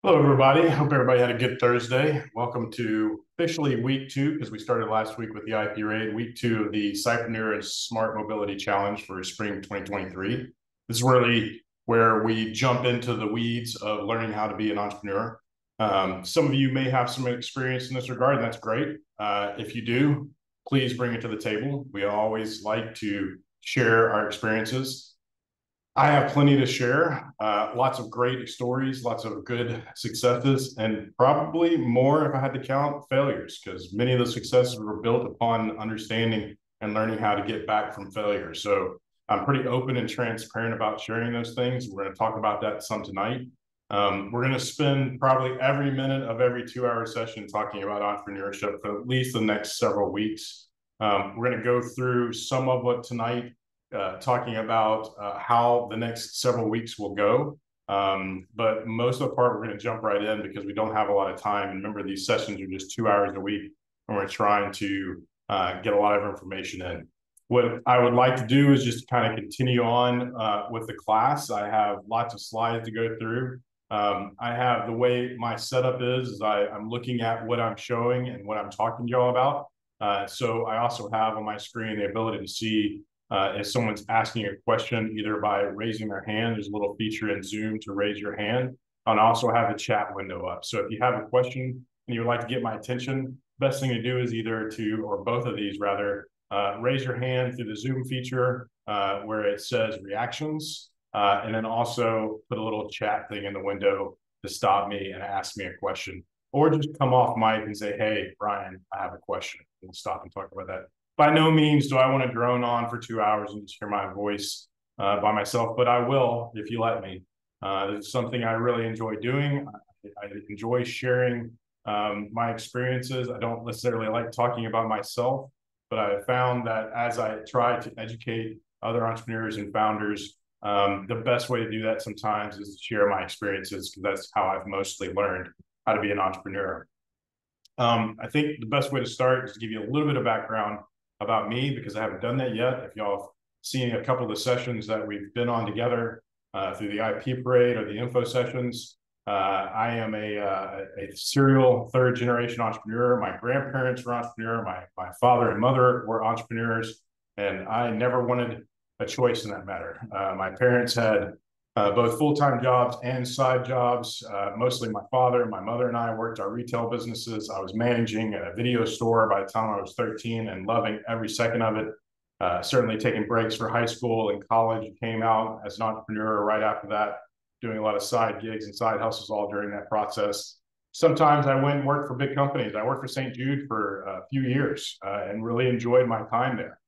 Hello, everybody. Hope everybody had a good Thursday. Welcome to officially week two, because we started last week with the IP raid, week two of the Scipreneur and Smart Mobility Challenge for spring 2023. This is really where we jump into the weeds of learning how to be an entrepreneur. Some of you may have some experience in this regard, and that's great. If you do, please bring it to the table. We always like to share our experiences. I have plenty to share, lots of great stories, lots of good successes, and probably more, if I had to count, failures, because many of the successes were built upon understanding and learning how to get back from failure. So I'm pretty open and transparent about sharing those things. We're going to talk about that some tonight. We're going to spend probably every minute of every 2-hour session talking about entrepreneurship for at least the next several weeks. We're going to go through some of what tonight, talking about how the next several weeks will go. But most of the part, we're going to jump right in because we don't have a lot of time. And remember, these sessions are just 2 hours a week, and we're trying to get a lot of information in. What I would like to do is just kind of continue on with the class. I have lots of slides to go through. I have the way my setup is I'm looking at what I'm showing and what I'm talking to y'all about. So I also have on my screen the ability to see if someone's asking a question, either by raising their hand. There's a little feature in Zoom to raise your hand. And I also have the chat window up. So if you have a question and you would like to get my attention, best thing to do is either to, or both of these rather, raise your hand through the Zoom feature where it says reactions, and then also put a little chat thing in the window to stop me and ask me a question. Or just come off mic and say, hey, Brian, I have a question. We'll stop and talk about that. By no means do I want to drone on for 2 hours and just hear my voice by myself, but I will if you let me. It's something I really enjoy doing. I enjoy sharing my experiences. I don't necessarily like talking about myself, but I have found that as I try to educate other entrepreneurs and founders, the best way to do that sometimes is to share my experiences, because that's how I've mostly learned how to be an entrepreneur. I think the best way to start is to give you a little bit of background about me, because I haven't done that yet. If y'all have seen a couple of the sessions that we've been on together through the IP parade or the info sessions, I am a serial third generation entrepreneur. My grandparents were entrepreneurs. My father and mother were entrepreneurs, and I never wanted a choice in that matter. My parents had both full-time jobs and side jobs. Mostly my father, my mother and I worked our retail businesses. I was managing a video store by the time I was 13 and loving every second of it. Certainly taking breaks for high school and college. Came out as an entrepreneur right after that, doing a lot of side gigs and side hustles all during that process. Sometimes I went and worked for big companies. I worked for St. Jude for a few years and really enjoyed my time there.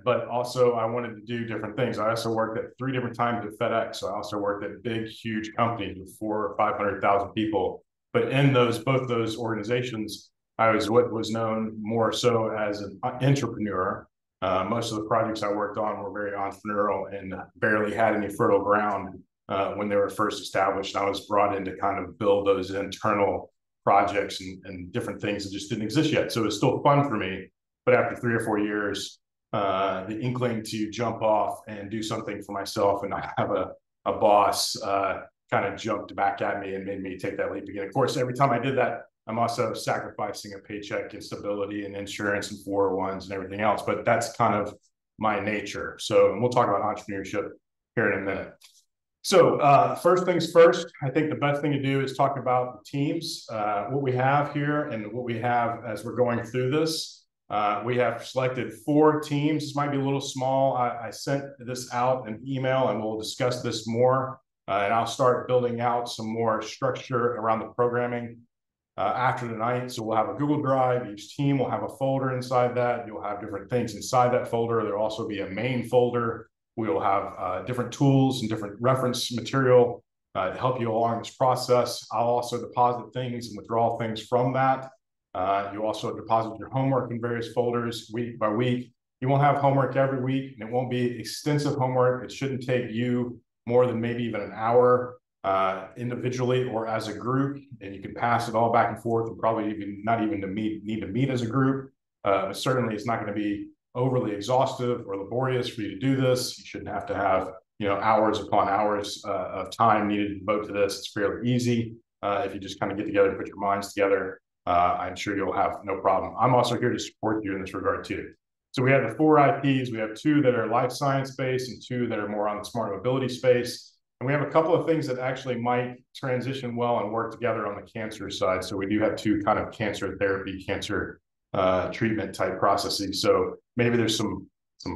But also I wanted to do different things. I also worked at 3 different times at FedEx. So I also worked at big, huge companies with 400,000 or 500,000 people. But in both those organizations, I was what was known more so as an entrepreneur. Most of the projects I worked on were very entrepreneurial and barely had any fertile ground when they were first established. I was brought in to kind of build those internal projects and different things that just didn't exist yet. So it was still fun for me. But after 3 or 4 years, the inkling to jump off and do something for myself and not have a boss kind of jumped back at me and made me take that leap again. Of course, every time I did that, I'm also sacrificing a paycheck and stability and insurance and 401s and everything else. But that's kind of my nature. So we'll talk about entrepreneurship here in a minute. So first things first, I think the best thing to do is talk about the teams, what we have here and what we have as we're going through this. We have selected 4 teams. This might be a little small. I sent this out in email, and we'll discuss this more. And I'll start building out some more structure around the programming after tonight. So we'll have a Google Drive. Each team will have a folder inside that. You'll have different things inside that folder. There'll also be a main folder. We will have different tools and different reference material to help you along this process. I'll also deposit things and withdraw things from that. You also deposit your homework in various folders week by week. You won't have homework every week, and it won't be extensive homework. It shouldn't take you more than maybe even an hour individually or as a group, and you can pass it all back and forth and probably even not even need to meet as a group. But certainly it's not going to be overly exhaustive or laborious for you to do this. You shouldn't have to have hours upon hours of time needed to devote to this. It's fairly easy. If you just kind of get together and put your minds together, I'm sure you'll have no problem. I'm also here to support you in this regard too. So we have the 4 IPs. We have 2 that are life science based and 2 that are more on the smart mobility space. And we have a couple of things that actually might transition well and work together on the cancer side. So we do have 2 kind of cancer therapy, cancer treatment type processes. So maybe there's some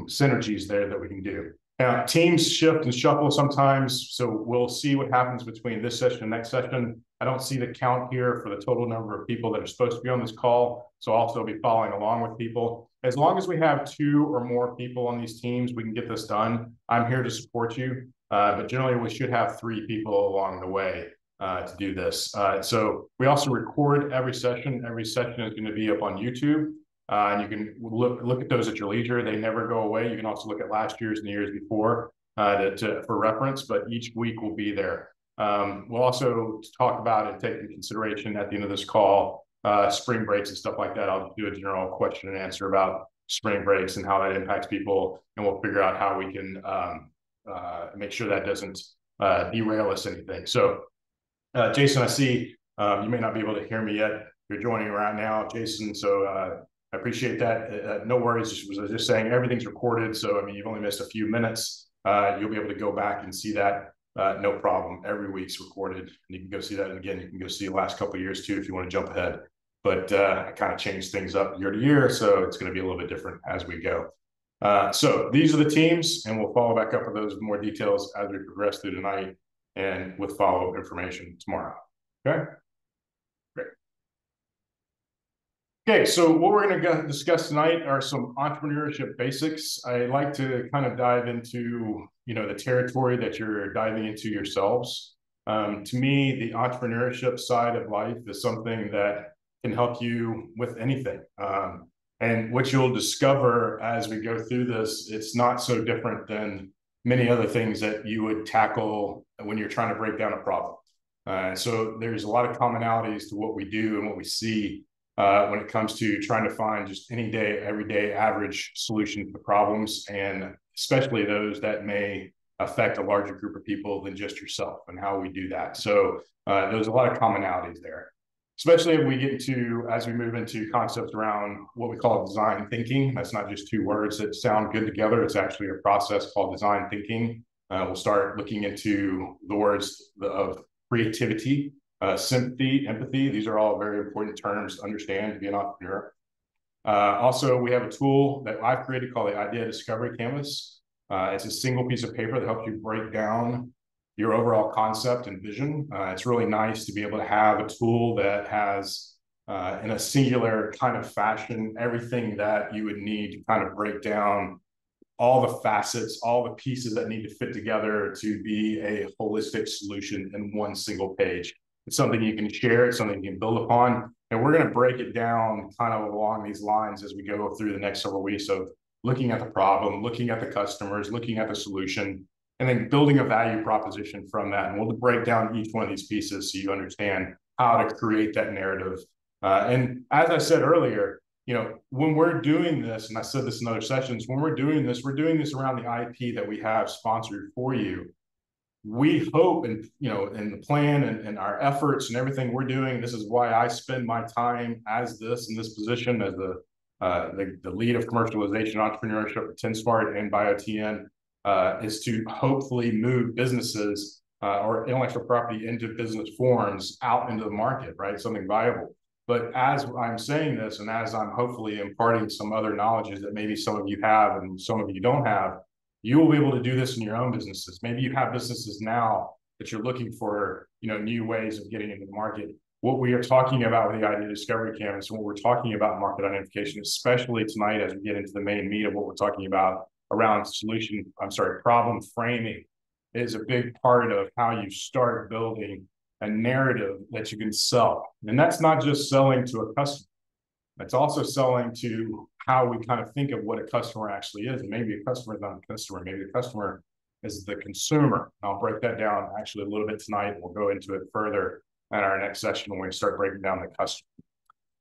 synergies there that we can do. Now, teams shift and shuffle sometimes, so we'll see what happens between this session and next session. I don't see the count here for the total number of people that are supposed to be on this call, so I'll still be following along with people. As long as we have 2 or more people on these teams, we can get this done. I'm here to support you, but generally we should have 3 people along the way to do this. So we also record every session. Every session is going to be up on YouTube. And you can look at those at your leisure. They never go away. You can also look at last year's and the years before for reference, but each week will be there. We'll also talk about and take into consideration at the end of this call, spring breaks and stuff like that. I'll do a general question and answer about spring breaks and how that impacts people, and we'll figure out how we can make sure that doesn't derail us anything. So, Jason, I see you may not be able to hear me yet. You're joining right now, Jason, so I appreciate that. No worries. I was just saying everything's recorded. So, I mean, you've only missed a few minutes. You'll be able to go back and see that. No problem. Every week's recorded. And you can go see that. And again, you can go see the last couple of years too if you want to jump ahead. But I kind of changed things up year to year. So it's going to be a little bit different as we go. So these are the teams, and we'll follow back up with those more details as we progress through tonight and with follow-up information tomorrow. Okay? Okay, so what we're going to discuss tonight are some entrepreneurship basics. I like to kind of dive into, the territory that you're diving into yourselves. To me, the entrepreneurship side of life is something that can help you with anything. And what you'll discover as we go through this, it's not so different than many other things that you would tackle when you're trying to break down a problem. So there's a lot of commonalities to what we do and what we see when it comes to trying to find just any day, everyday average solution to problems, and especially those that may affect a larger group of people than just yourself and how we do that. So there's a lot of commonalities there, especially if we get into, as we move into concepts around what we call design thinking. That's not just 2 words that sound good together. It's actually a process called design thinking. We'll start looking into the words of creativity, sympathy, empathy. These are all very important terms to understand to be an entrepreneur. Also, we have a tool that I've created called the Idea Discovery Canvas. It's a single piece of paper that helps you break down your overall concept and vision. It's really nice to be able to have a tool that has, in a singular kind of fashion, everything that you would need to kind of break down all the facets, all the pieces that need to fit together to be a holistic solution in one single page. It's something you can share, it's something you can build upon. And we're going to break it down kind of along these lines as we go through the next several weeks of looking at the problem, looking at the customers, looking at the solution, and then building a value proposition from that. And we'll break down each one of these pieces so you understand how to create that narrative. And as I said earlier, when we're doing this, and I said this in other sessions, when we're doing this around the IP that we have sponsored for you. We hope, and in the plan and our efforts and everything we're doing, this is why I spend my time in this position as the lead of commercialization entrepreneurship at TenSmart and BioTN, is to hopefully move businesses or intellectual property into business forms out into the market, right? Something viable. But as I'm saying this, and as I'm hopefully imparting some other knowledges that maybe some of you have and some of you don't have, you will be able to do this in your own businesses. Maybe you have businesses now that you're looking for, new ways of getting into the market. What we are talking about with the Idea Discovery Canvas, and what we're talking about market identification, especially tonight as we get into the main meat of what we're talking about around problem framing, is a big part of how you start building a narrative that you can sell. And that's not just selling to a customer. It's also selling to how we kind of think of what a customer actually is. And maybe a customer is not a customer. Maybe the customer is the consumer. And I'll break that down actually a little bit tonight. We'll go into it further in our next session when we start breaking down the customer.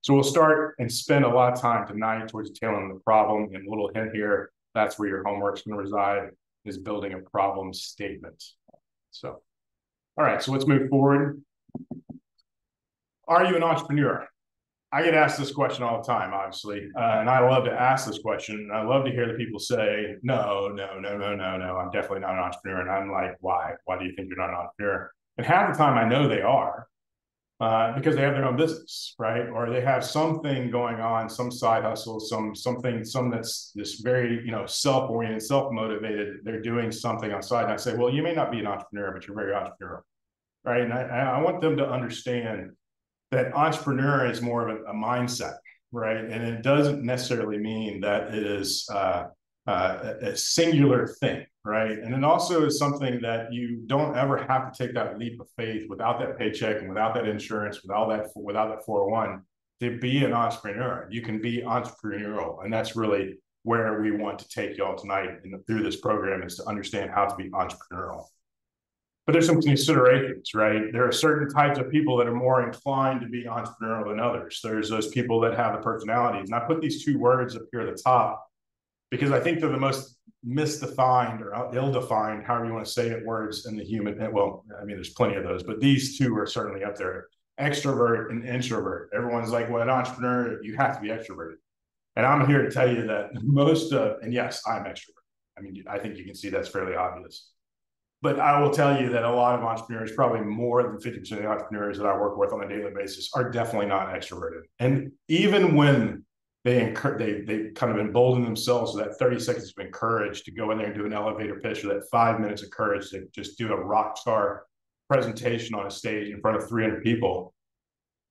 So we'll start and spend a lot of time tonight towards detailing the problem. And a little hint here, that's where your homework's going to reside, is building a problem statement. So, all right, so let's move forward. Are you an entrepreneur? I get asked this question all the time, obviously, and I love to ask this question. And I love to hear the people say, no, no, no, no, no, no, I'm definitely not an entrepreneur. And I'm like, why? Why do you think you're not an entrepreneur? And half the time I know they are, because they have their own business, right? Or they have something going on, some side hustle, some that's this very, self-oriented, self-motivated. They're doing something outside. And I say, well, you may not be an entrepreneur, but you're very entrepreneurial, right? And I want them to understand that entrepreneur is more of a mindset, right? And it doesn't necessarily mean that it is a singular thing, right? And it also is something that you don't ever have to take that leap of faith without that paycheck and without that insurance, without that 401 to be an entrepreneur. You can be entrepreneurial, and that's really where we want to take y'all tonight through this program, is to understand how to be entrepreneurial. But there's some considerations, right? There are certain types of people that are more inclined to be entrepreneurial than others. There's those people that have the personalities. And I put these two words up here at the top because I think they're the most misdefined or ill-defined, however you want to say it, words in the human. Well, I mean, there's plenty of those, but these two are certainly up there. Extrovert and introvert. Everyone's like, well, an entrepreneur, you have to be extroverted. And I'm here to tell you that and yes, I'm extrovert. I mean, I think you can see that's fairly obvious. But I will tell you that a lot of entrepreneurs, probably more than 50% of the entrepreneurs that I work with on a daily basis, are definitely not extroverted. And even when they kind of embolden themselves with that 30 seconds of courage to go in there and do an elevator pitch, or that 5 minutes of courage to just do a rock star presentation on a stage in front of 300 people,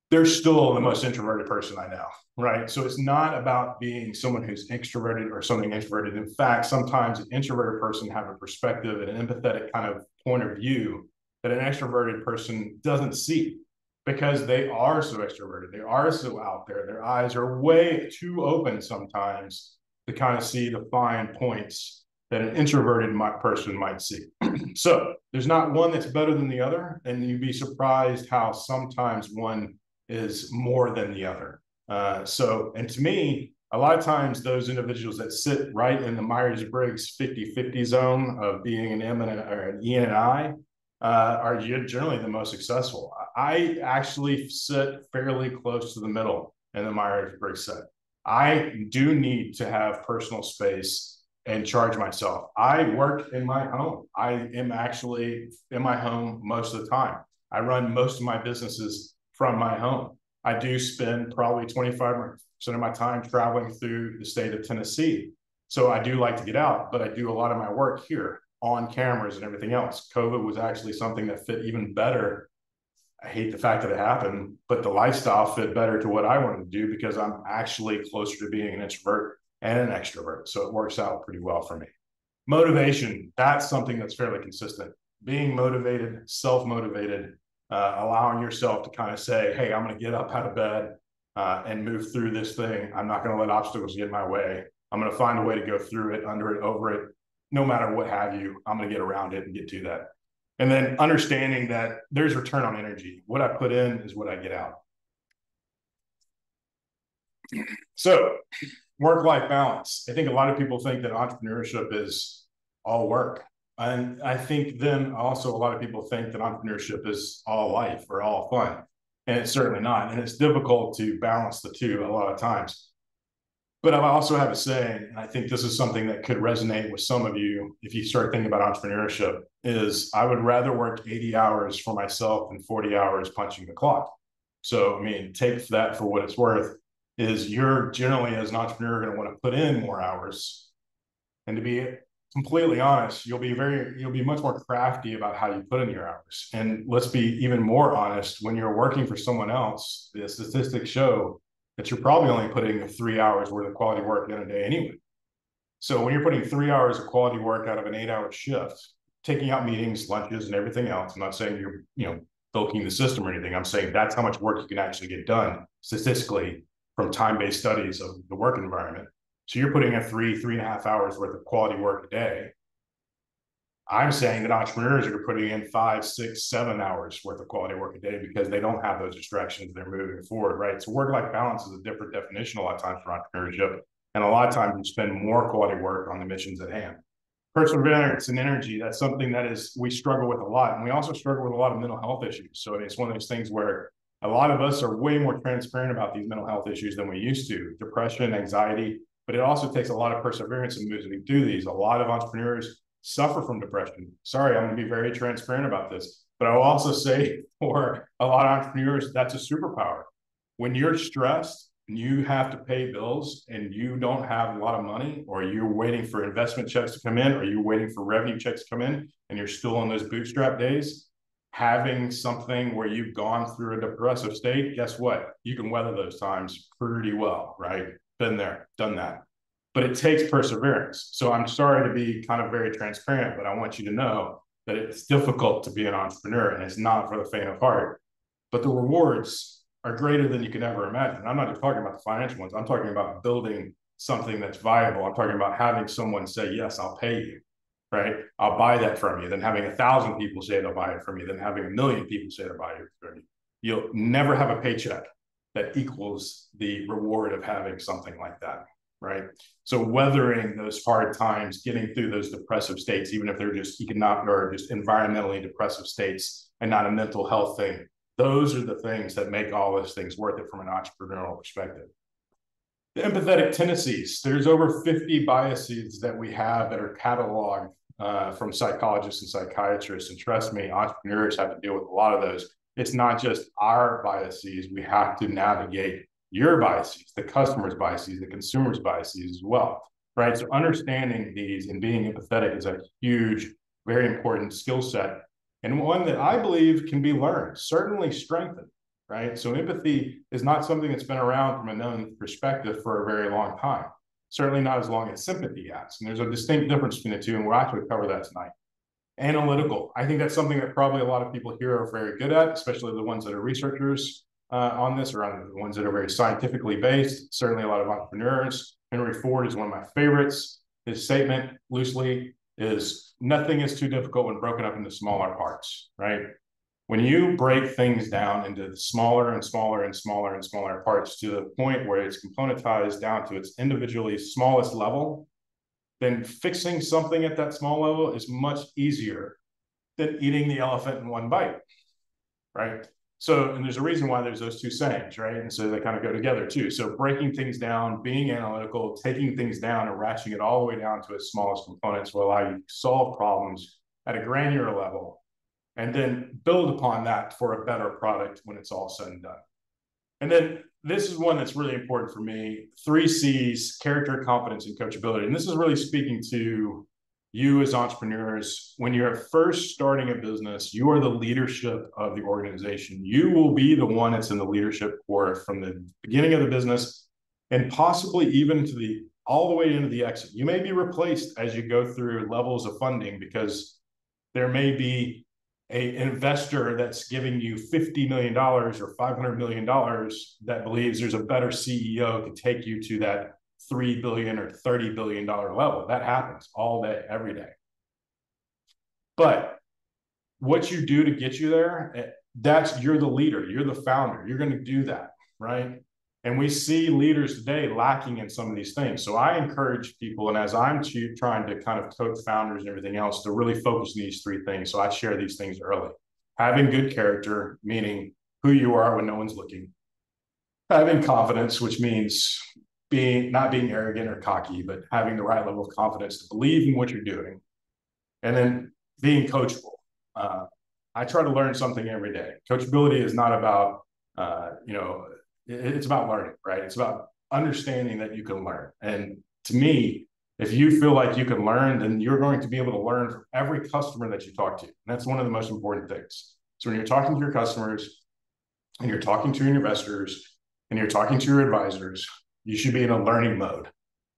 they're still the most introverted person I know, right? So it's not about being someone who's extroverted or something introverted. In fact, sometimes an introverted person have a perspective and an empathetic kind of point of view that an extroverted person doesn't see, because they are so extroverted. They are so out there. Their eyes are way too open sometimes to kind of see the fine points that an introverted person might see. So there's not one that's better than the other, and you'd be surprised how sometimes one is more than the other. And to me, a lot of times those individuals that sit right in the Myers-Briggs 50-50 zone of being an M and an E and an I are generally the most successful. I actually sit fairly close to the middle in the Myers-Briggs set. I do need to have personal space and charge myself. I work in my home. I am actually in my home most of the time. I run most of my businesses from my home. I do spend probably 25% of my time traveling through the state of Tennessee. So I do like to get out, but I do a lot of my work here on cameras and everything else. COVID was actually something that fit even better. I hate the fact that it happened, but the lifestyle fit better to what I wanted to do, because I'm actually closer to being an introvert and an extrovert. So it works out pretty well for me. Motivation, that's something that's fairly consistent. Being motivated, self-motivated, allowing yourself to kind of say, hey, I'm going to get up out of bed and move through this thing. I'm not going to let obstacles get in my way. I'm going to find a way to go through it, under it, over it, no matter what have you. I'm going to get around it and get to that. And then understanding that there's return on energy. What I put in is what I get out. So work-life balance. I think a lot of people think that entrepreneurship is all work. And I think then also a lot of people think that entrepreneurship is all life or all fun. And it's certainly not. And it's difficult to balance the two a lot of times. But I also have a saying, and I think this is something that could resonate with some of you if you start thinking about entrepreneurship, is I would rather work 80 hours for myself than 40 hours punching the clock. So, I mean, take that for what it's worth, is you're generally, as an entrepreneur, going to want to put in more hours. And to be completely honest, you'll be much more crafty about how you put in your hours. And let's be even more honest, when you're working for someone else, the statistics show that you're probably only putting 3 hours worth of quality work in a day anyway. So when you're putting 3 hours of quality work out of an 8-hour shift, taking out meetings, lunches, and everything else, I'm not saying you're bilking the system or anything. I'm saying that's how much work you can actually get done statistically from time-based studies of the work environment. So you're putting in 3.5 hours worth of quality work a day. I'm saying that entrepreneurs are putting in 5, 6, 7 hours worth of quality work a day, because they don't have those distractions. They're moving forward, right? So work-life balance is a different definition a lot of times for entrepreneurship. And a lot of times you spend more quality perseverance on the missions at hand. Perseverance and energy, that's something that we struggle with a lot. And we also struggle with a lot of mental health issues. So it's one of those things where A lot of us are way more transparent about these mental health issues than we used to, depression, anxiety, but it also takes a lot of perseverance in moving through these. A lot of entrepreneurs suffer from depression. Sorry, I'm going to be very transparent about this, but I'll also say for a lot of entrepreneurs, that's a superpower. When you're stressed and you have to pay bills and you don't have a lot of money, or you're waiting for investment checks to come in, or you're waiting for revenue checks to come in, and you're still on those bootstrap days, having something where you've gone through a depressive state, guess what? You can weather those times pretty well, right? Been there, done that. But it takes perseverance. So I'm sorry to be kind of very transparent, but I want you to know that it's difficult to be an entrepreneur, and it's not for the faint of heart. But the rewards are greater than you can ever imagine. I'm not just talking about the financial ones. I'm talking about building something that's viable. I'm talking about having someone say, yes, I'll pay you, right? I'll buy that from you. Then having 1,000 people say they'll buy it from you. Then having 1,000,000 people say they'll buy it from you. You'll never have a paycheck that equals the reward of having something like that, right? So weathering those hard times, getting through those depressive states, even if they're just economic or just environmentally depressive states and not a mental health thing, those are the things that make all those things worth it from an entrepreneurial perspective. The empathetic tendencies, there's over 50 biases that we have that are cataloged from psychologists and psychiatrists. And trust me, entrepreneurs have to deal with a lot of those. It's not just our biases. We have to navigate your biases, the customer's biases, the consumer's biases as well, right? So understanding these and being empathetic is a huge, very important skill set, and one that I believe can be learned, certainly strengthened, right? So empathy is not something that's been around from a known perspective for a very long time, certainly not as long as sympathy has. And there's a distinct difference between the two, and we'll actually cover that tonight. Analytical, I think that's something that probably a lot of people here are very good at, especially the ones that are researchers on this, or on the ones that are very scientifically based. Certainly a lot of entrepreneurs. Henry Ford is one of my favorites. His statement loosely is, nothing is too difficult when broken up into smaller parts, right? When you break things down into smaller and smaller and smaller and smaller parts to the point where it's componentized down to its individually smallest level, then fixing something at that small level is much easier than eating the elephant in one bite, right? So, and there's a reason why there's those two sayings, right? And so they kind of go together too. So breaking things down, being analytical, taking things down and ratcheting it all the way down to its smallest components will allow you to solve problems at a granular level, and then build upon that for a better product when it's all said and done. And then this is one that's really important for me. 3 C's, character, confidence, and coachability. And this is really speaking to you as entrepreneurs. When you're first starting a business, you are the leadership of the organization. You will be the one that's in the leadership core from the beginning of the business, and possibly even to the all the way into the exit. You may be replaced as you go through levels of funding, because there may be an investor that's giving you $50 million or $500 million that believes there's a better CEO to take you to that $3 billion or $30 billion level. That happens all day, every day. But what you do to get you there, you're the leader, you're the founder, you're going to do that, right? And we see leaders today lacking in some of these things. So I encourage people, and as I'm trying to kind of coach founders and everything else, to really focus on these 3 things. So I share these things early. Having good character, meaning who you are when no one's looking. Having confidence, which means not being arrogant or cocky, but having the right level of confidence to believe in what you're doing. And then being coachable. I try to learn something every day. Coachability is not about, it's about learning, right? It's about understanding that you can learn. And to me, if you feel like you can learn, then you're going to be able to learn from every customer that you talk to. And that's one of the most important things. So when you're talking to your customers, and you're talking to your investors, and you're talking to your advisors, you should be in a learning mode.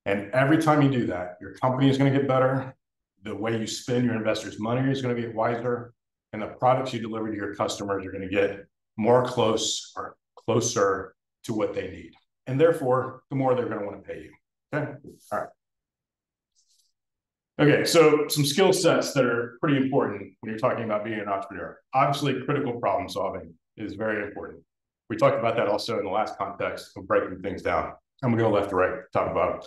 And every time you do that, your company is going to get better. The way you spend your investors' money is going to get wiser. And the products you deliver to your customers are going to get more closer to what they need. And therefore, the more they're going to want to pay you. Okay. All right. Okay. So some skill sets that are pretty important when you're talking about being an entrepreneur. Obviously, critical problem solving is very important. We talked about that also in the last context of breaking things down. I'm going to go left to right, talk about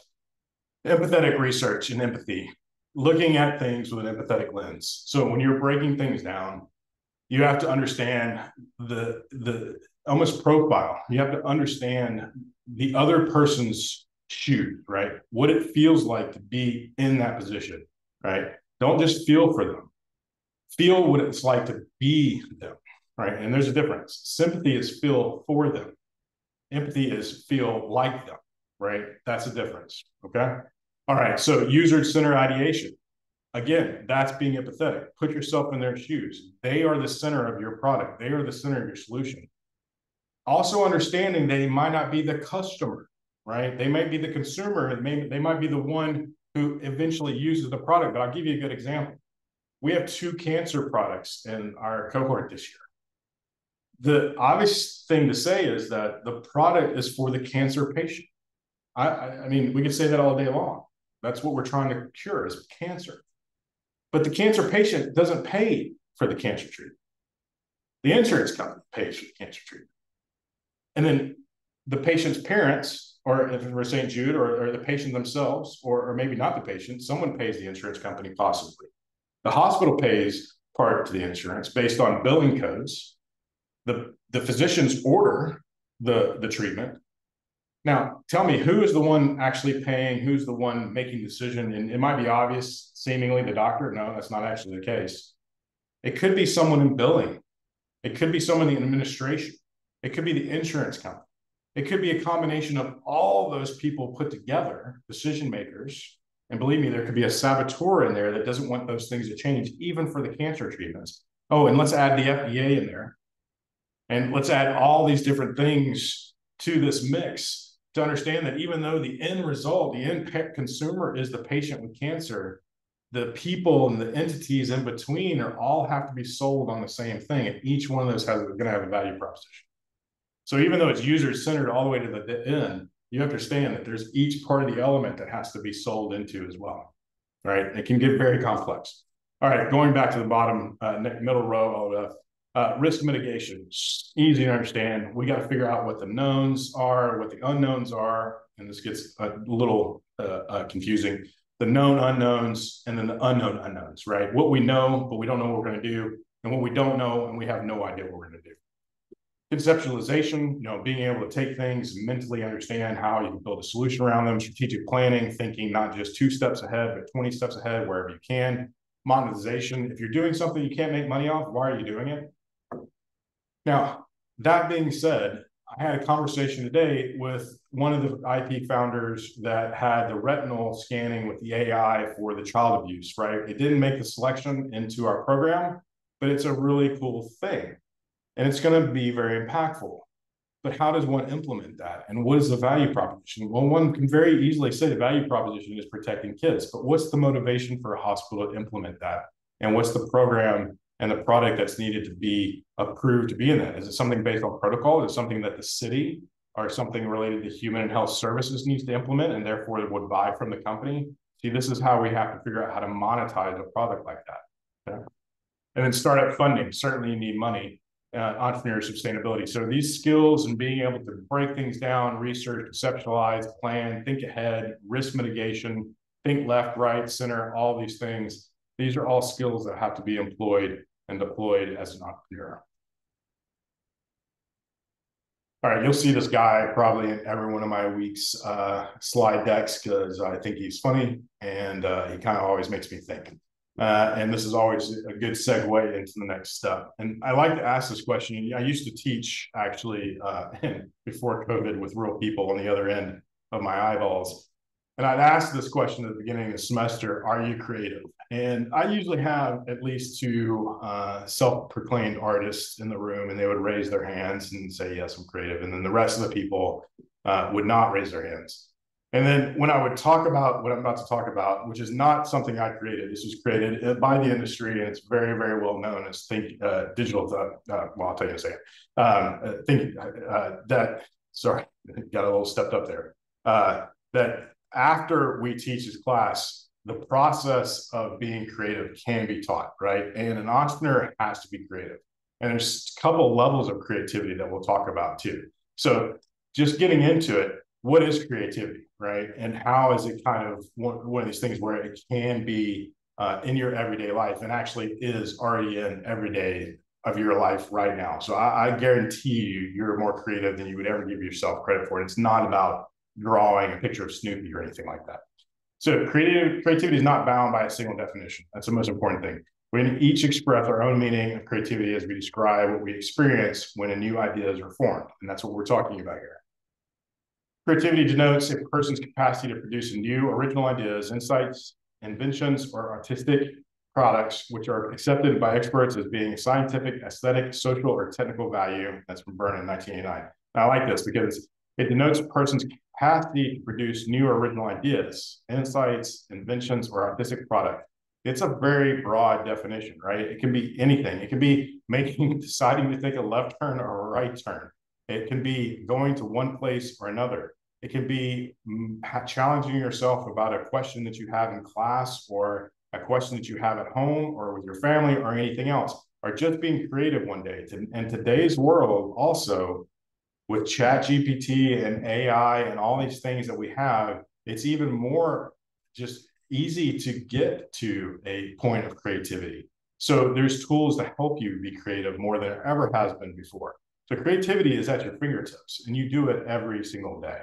empathetic research and empathy, looking at things with an empathetic lens. So when you're breaking things down, You have to understand the almost profile. You have to understand the other person's shoes, right? What it feels like to be in that position, right? Don't just feel for them. Feel what it's like to be them, right? And there's a difference. Sympathy is feel for them. Empathy is feel like them, right? That's the difference, okay? All right, so user-centered ideation. Again, that's being empathetic. Put yourself in their shoes. They are the center of your product. They are the center of your solution. Also understanding they might not be the customer, right? They might be the consumer, and they might be the one who eventually uses the product. But I'll give you a good example. We have 2 cancer products in our cohort this year. The obvious thing to say is that the product is for the cancer patient. I mean, we could say that all day long. That's what we're trying to cure is cancer. But the cancer patient doesn't pay for the cancer treatment. The insurance company pays for the cancer treatment. And then the patient's parents, or if we're St. Jude, or the patient themselves, or maybe not the patient, someone pays the insurance company possibly. The hospital pays part to the insurance based on billing codes. The physicians order the treatment. Now, tell me, who is the one actually paying? Who's the one making the decision? And it might be obvious, seemingly the doctor. No, that's not actually the case. It could be someone in billing. It could be someone in administration. It could be the insurance company. It could be a combination of all those people put together, decision makers. And believe me, there could be a saboteur in there that doesn't want those things to change, even for the cancer treatments. Oh, and let's add the FDA in there. And let's add all these different things to this mix to understand that even though the end result, the end consumer is the patient with cancer, the people and the entities in between are all have to be sold on the same thing. And each one of those is going to have a value proposition. So even though it's user-centered all the way to the end, you understand that there's each part of the element that has to be sold into as well. All right. It can get very complex. All right. Going back to the bottom, middle row, all the risk mitigation, easy to understand. We got to figure out what the knowns are, what the unknowns are, and this gets a little confusing. The known unknowns and then the unknown unknowns, right? What we know, but we don't know what we're going to do, and what we don't know, and we have no idea what we're going to do. Conceptualization, being able to take things, mentally understand how you can build a solution around them. Strategic planning, thinking not just 2 steps ahead, but 20 steps ahead wherever you can. Monetization, if you're doing something you can't make money off, why are you doing it? Now, that being said, I had a conversation today with one of the IP founders that had the retinal scanning with the AI for the child abuse, right? It didn't make the selection into our program, but it's a really cool thing. And it's going to be very impactful. But how does one implement that? And what is the value proposition? Well, one can very easily say the value proposition is protecting kids, but what's the motivation for a hospital to implement that? And what's the program and the product that's needed to be approved to be in that? Is it something based on protocol? Is it something that the city or something related to human and health services needs to implement and therefore would buy from the company? See, this is how we have to figure out how to monetize a product like that. Okay? And then startup funding, certainly you need money. Entrepreneur sustainability. So these skills and being able to break things down, research, conceptualize, plan, think ahead, risk mitigation, think left, right, center, all these things. These are all skills that have to be employed and deployed as an entrepreneur. All right, you'll see this guy probably in every one of my week's slide decks because I think he's funny and he kind of always makes me think. And this is always a good segue into the next step. And I like to ask this question. I used to teach actually before COVID with real people on the other end of my eyeballs. And I'd ask this question at the beginning of the semester, are you creative? And I usually have at least 2 self-proclaimed artists in the room, and they would raise their hands and say, yes, I'm creative. And then the rest of the people would not raise their hands. And then when I would talk about what I'm about to talk about, which is not something I created, this was created by the industry, and it's very, very well known as digital. Well, I'll tell you in a second. Sorry, got a little stepped up there. That after we teach this class, the process of being creative can be taught, right? And an entrepreneur has to be creative. And there's a couple levels of creativity that we'll talk about too. So just getting into it, what is creativity, right? And how is it kind of one of these things where it can be in your everyday life and actually is already in everyday of your life right now. So I guarantee you're more creative than you would ever give yourself credit for. And it's not about drawing a picture of Snoopy or anything like that. So creativity is not bound by a single definition. That's the most important thing. We each express our own meaning of creativity as we describe what we experience when a new idea is formed. And that's what we're talking about here. Creativity denotes a person's capacity to produce new, original ideas, insights, inventions, or artistic products which are accepted by experts as being scientific, aesthetic, social, or technical value. That's from Byrne in 1989. Now, I like this because it denotes a person's capacity to produce new or original ideas, insights, inventions, or artistic product. It's a very broad definition, right? It can be anything. It can be deciding to take a left turn or a right turn. It can be going to one place or another. It can be challenging yourself about a question that you have in class, or a question that you have at home or with your family, or anything else, or just being creative one day. In today's world, also with Chat GPT and AI and all these things that we have, it's even more just easy to get to a point of creativity. So there's tools to help you be creative more than there ever has been before. So creativity is at your fingertips, and you do it every single day.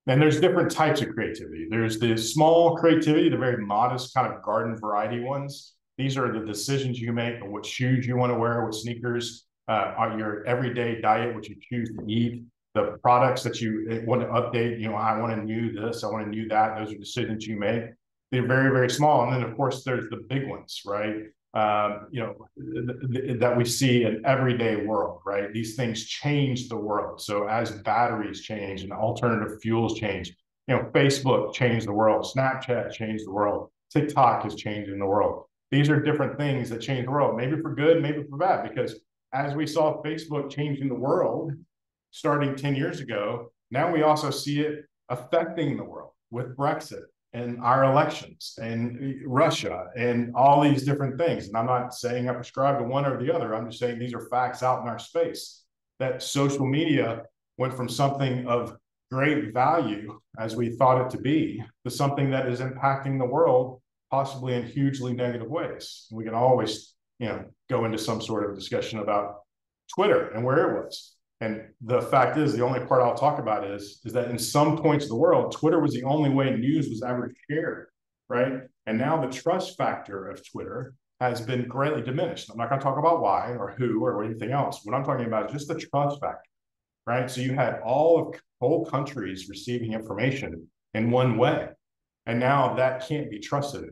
And there's different types of creativity. There's the small creativity, the very modest kind of garden variety ones. These are the decisions you make on what shoes you want to wear, what sneakers, on your everyday diet, what you choose to eat, the products that you want to update. I want to new this, I want to new that. Those are decisions you make. They're very, very small. And then, of course, there's the big ones, right? That we see in everyday world, right? These things change the world. So as batteries change and alternative fuels change, Facebook changed the world, Snapchat changed the world, TikTok is changing the world. These are different things that change the world, maybe for good, maybe for bad, because as we saw Facebook changing the world starting 10 years ago, now we also see it affecting the world with Brexit and our elections and Russia and all these different things. And I'm not saying I prescribe to one or the other. I'm just saying these are facts out in our space, that social media went from something of great value as we thought it to be to something that is impacting the world possibly in hugely negative ways. We can always, go into some sort of discussion about Twitter and where it was. And the fact is, the only part I'll talk about is that in some points of the world, Twitter was the only way news was ever shared, right? And now the trust factor of Twitter has been greatly diminished. I'm not going to talk about why or who or anything else. What I'm talking about is just the trust factor, right? So you had whole countries receiving information in one way, and now that can't be trusted,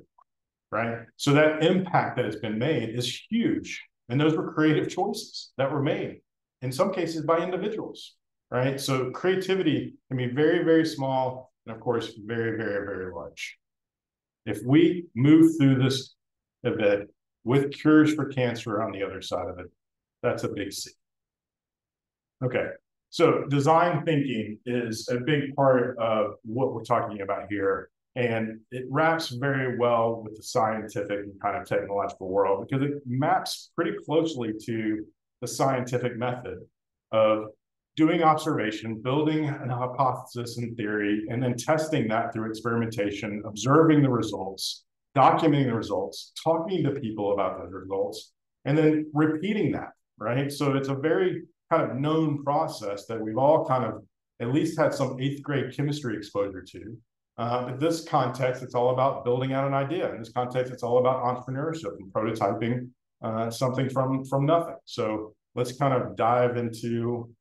right? So that impact that has been made is huge. And those were creative choices that were made, in some cases by individuals, right? So creativity can be very, very small, and of course, very, very, very large. If we move through this event with cures for cancer on the other side of it, that's a big C. Okay, so design thinking is a big part of what we're talking about here. And it wraps very well with the scientific and kind of technological world, because it maps pretty closely to the scientific method of doing observation, building a hypothesis and theory, and then testing that through experimentation, observing the results, documenting the results, talking to people about those results, and then repeating that, right? So it's a very kind of known process that we've all kind of at least had some 8th grade chemistry exposure to. In this context, it's all about building out an idea. In this context, it's all about entrepreneurship and prototyping something from nothing. So let's kind of dive into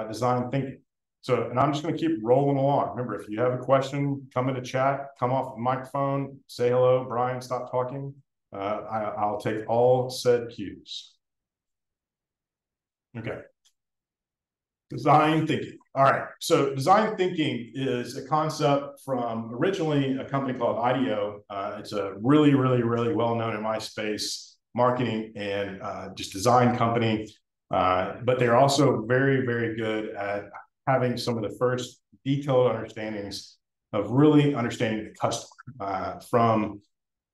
design thinking. So, and I'm just going to keep rolling along. Remember, if you have a question, come into chat, come off the microphone, say hello, Brian, stop talking. I'll take all said cues. Okay. Design thinking. All right. So design thinking is a concept from originally a company called IDEO. It's a really, really, really well-known in my space marketing and just design company. But they're also very, very good at having some of the first detailed understandings of really understanding the customer. From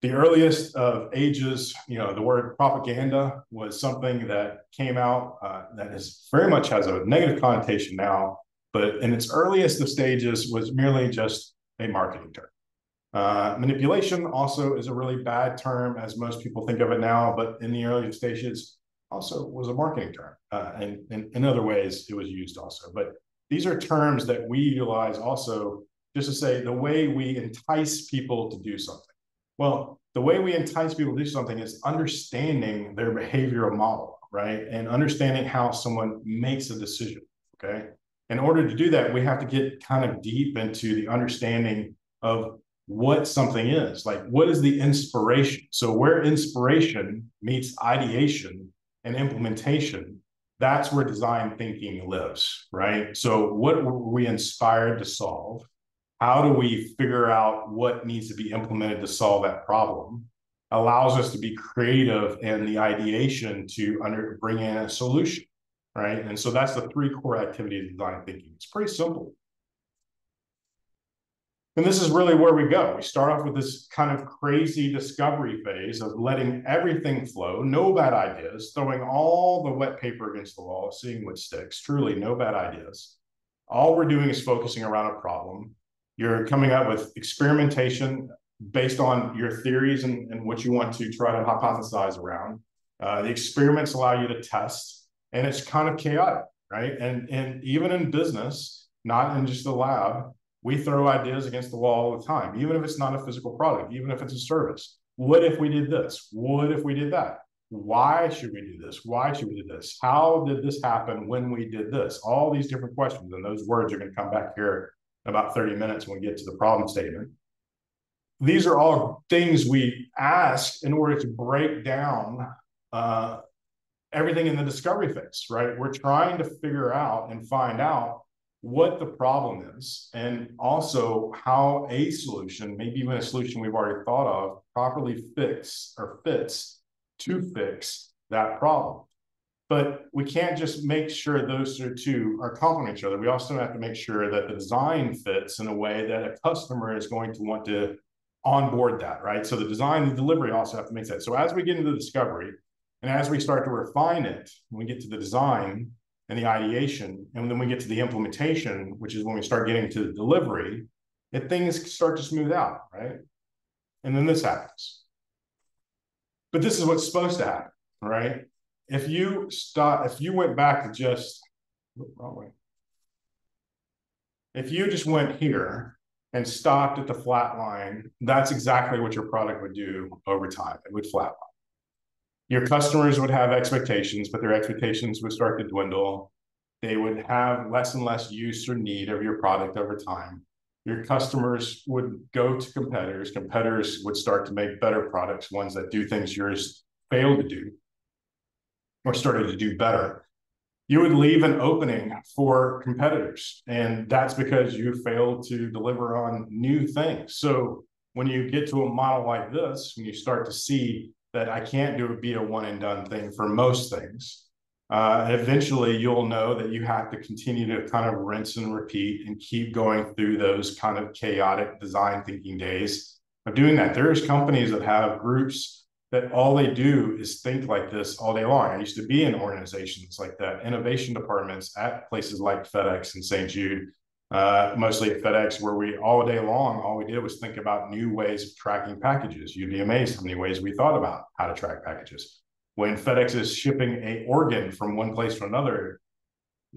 the earliest of ages, the word propaganda was something that came out that is very much has a negative connotation now, but in its earliest of stages was merely just a marketing term. Manipulation also is a really bad term, as most people think of it now, but in the early stages, also was a marketing term. And in other ways, it was used also. But these are terms that we utilize also just to say the way we entice people to do something. Well, the way we entice people to do something is understanding their behavioral model, right? And understanding how someone makes a decision, okay? In order to do that, we have to get kind of deep into the understanding of what something is. Like, what is the inspiration? So where inspiration meets ideation and implementation, that's where design thinking lives, right? So what were we inspired to solve? How do we figure out what needs to be implemented to solve that problem? Allows us to be creative in the ideation to bring in a solution, right? And so that's the three core activities of design thinking. It's pretty simple. And this is really where we go. We start off with this kind of crazy discovery phase of letting everything flow, no bad ideas, throwing all the wet paper against the wall, seeing what sticks, truly no bad ideas. All we're doing is focusing around a problem. You're coming up with experimentation based on your theories and what you want to try to hypothesize around. The experiments allow you to test, and it's kind of chaotic, right? And even in business, not in just the lab, we throw ideas against the wall all the time, even if it's not a physical product, even if it's a service. What if we did this? What if we did that? Why should we do this? Why should we do this? How did this happen when we did this? All these different questions, and those words are going to come back here in about 30 minutes when we get to the problem statement. These are all things we ask in order to break down everything in the discovery phase, right? We're trying to figure out and find out what the problem is, and also how a solution, maybe even a solution we've already thought of, properly fits to fix that problem. But we can't just make sure those two are complement each other. We also have to make sure that the design fits in a way that a customer is going to want to onboard that, right? So the design and the delivery also have to make sense. So as we get into the discovery, and as we start to refine it, when we get to the design and the ideation, and then we get to the implementation, which is when we start getting to the delivery, things start to smooth out, right? And then this happens. But this is what's supposed to happen, right? If you went back to just, wrong way. If you just went here and stopped at the flat line, that's exactly what your product would do over time. It would flatline. Your customers would have expectations, but their expectations would start to dwindle. They would have less and less use or need of your product over time. Your customers would go to competitors. Competitors would start to make better products, ones that do things yours failed to do or started to do better. You would leave an opening for competitors, and that's because you failed to deliver on new things. So when you get to a model like this, when you start to see that I can't be a one and done thing for most things, eventually you'll know that you have to continue to kind of rinse and repeat and keep going through those kind of chaotic design thinking days of doing that. There's companies that have groups that all they do is think like this all day long. I used to be in organizations like that, innovation departments at places like FedEx and St. Jude, mostly at FedEx, where we all day long, all we did was think about new ways of tracking packages. You'd be amazed how many ways we thought about how to track packages. When FedEx is shipping an organ from one place to another,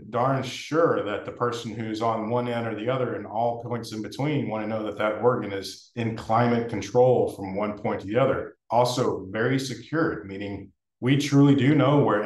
darn sure that the person who's on one end or the other and all points in between want to know that that organ is in climate control from one point to the other. Also very secured, meaning we truly do know where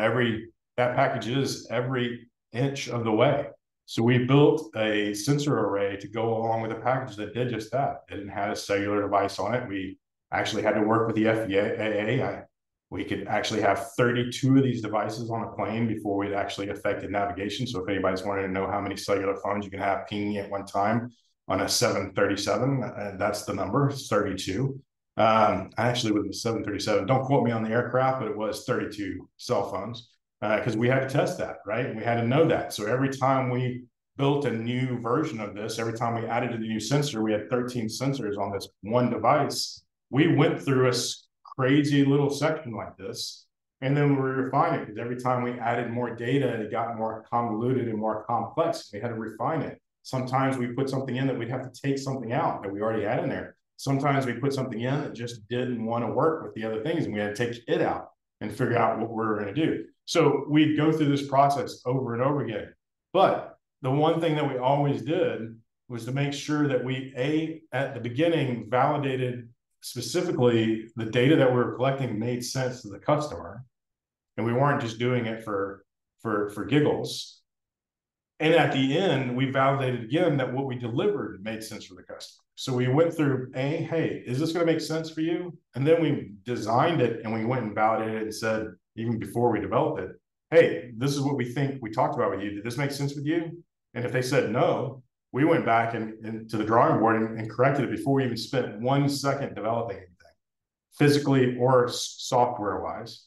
that package is every inch of the way. So we built a sensor array to go along with a package that did just that. It had a cellular device on it. We actually had to work with the FAA. We could actually have 32 of these devices on a plane before we'd actually affected navigation. So if anybody's wanting to know how many cellular phones you can have pinging at one time on a 737, that's the number, 32. Actually with the 737, don't quote me on the aircraft, but it was 32 cell phones because we had to test that, right? And we had to know that. So every time we built a new version of this, every time we added a new sensor, we had 13 sensors on this one device. We went through a crazy little section like this, and then we refine it because every time we added more data, it got more convoluted and more complex. We had to refine it. Sometimes we put something in that we'd have to take something out that we already had in there. Sometimes we put something in that just didn't want to work with the other things, and we had to take it out and figure out what we were going to do. So we'd go through this process over and over again. But the one thing that we always did was to make sure that we, at the beginning, validated specifically the data that we were collecting made sense to the customer. And we weren't just doing it for giggles. And at the end, we validated again that what we delivered made sense for the customer. So we went through, hey, is this going to make sense for you? And then we designed it and we went and validated it and said, even before we developed it, hey, this is what we think we talked about with you. Did this make sense with you? And if they said no, we went back and to the drawing board and corrected it before we even spent 1 second developing anything, physically or software-wise.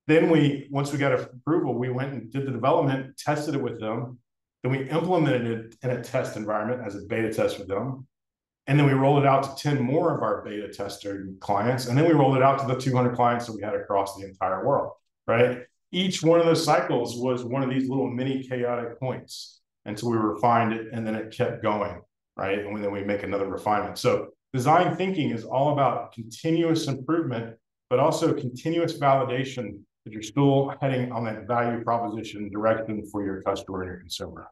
Then once we got approval, we went and did the development, tested it with them. Then we implemented it in a test environment as a beta test with them. And then we rolled it out to 10 more of our beta tester clients. And then we rolled it out to the 200 clients that we had across the entire world, right? Each one of those cycles was one of these little mini chaotic points until we refined it, and then it kept going, right? And then we make another refinement. So design thinking is all about continuous improvement, but also continuous validation that you're still heading on that value proposition direction for your customer and your consumer.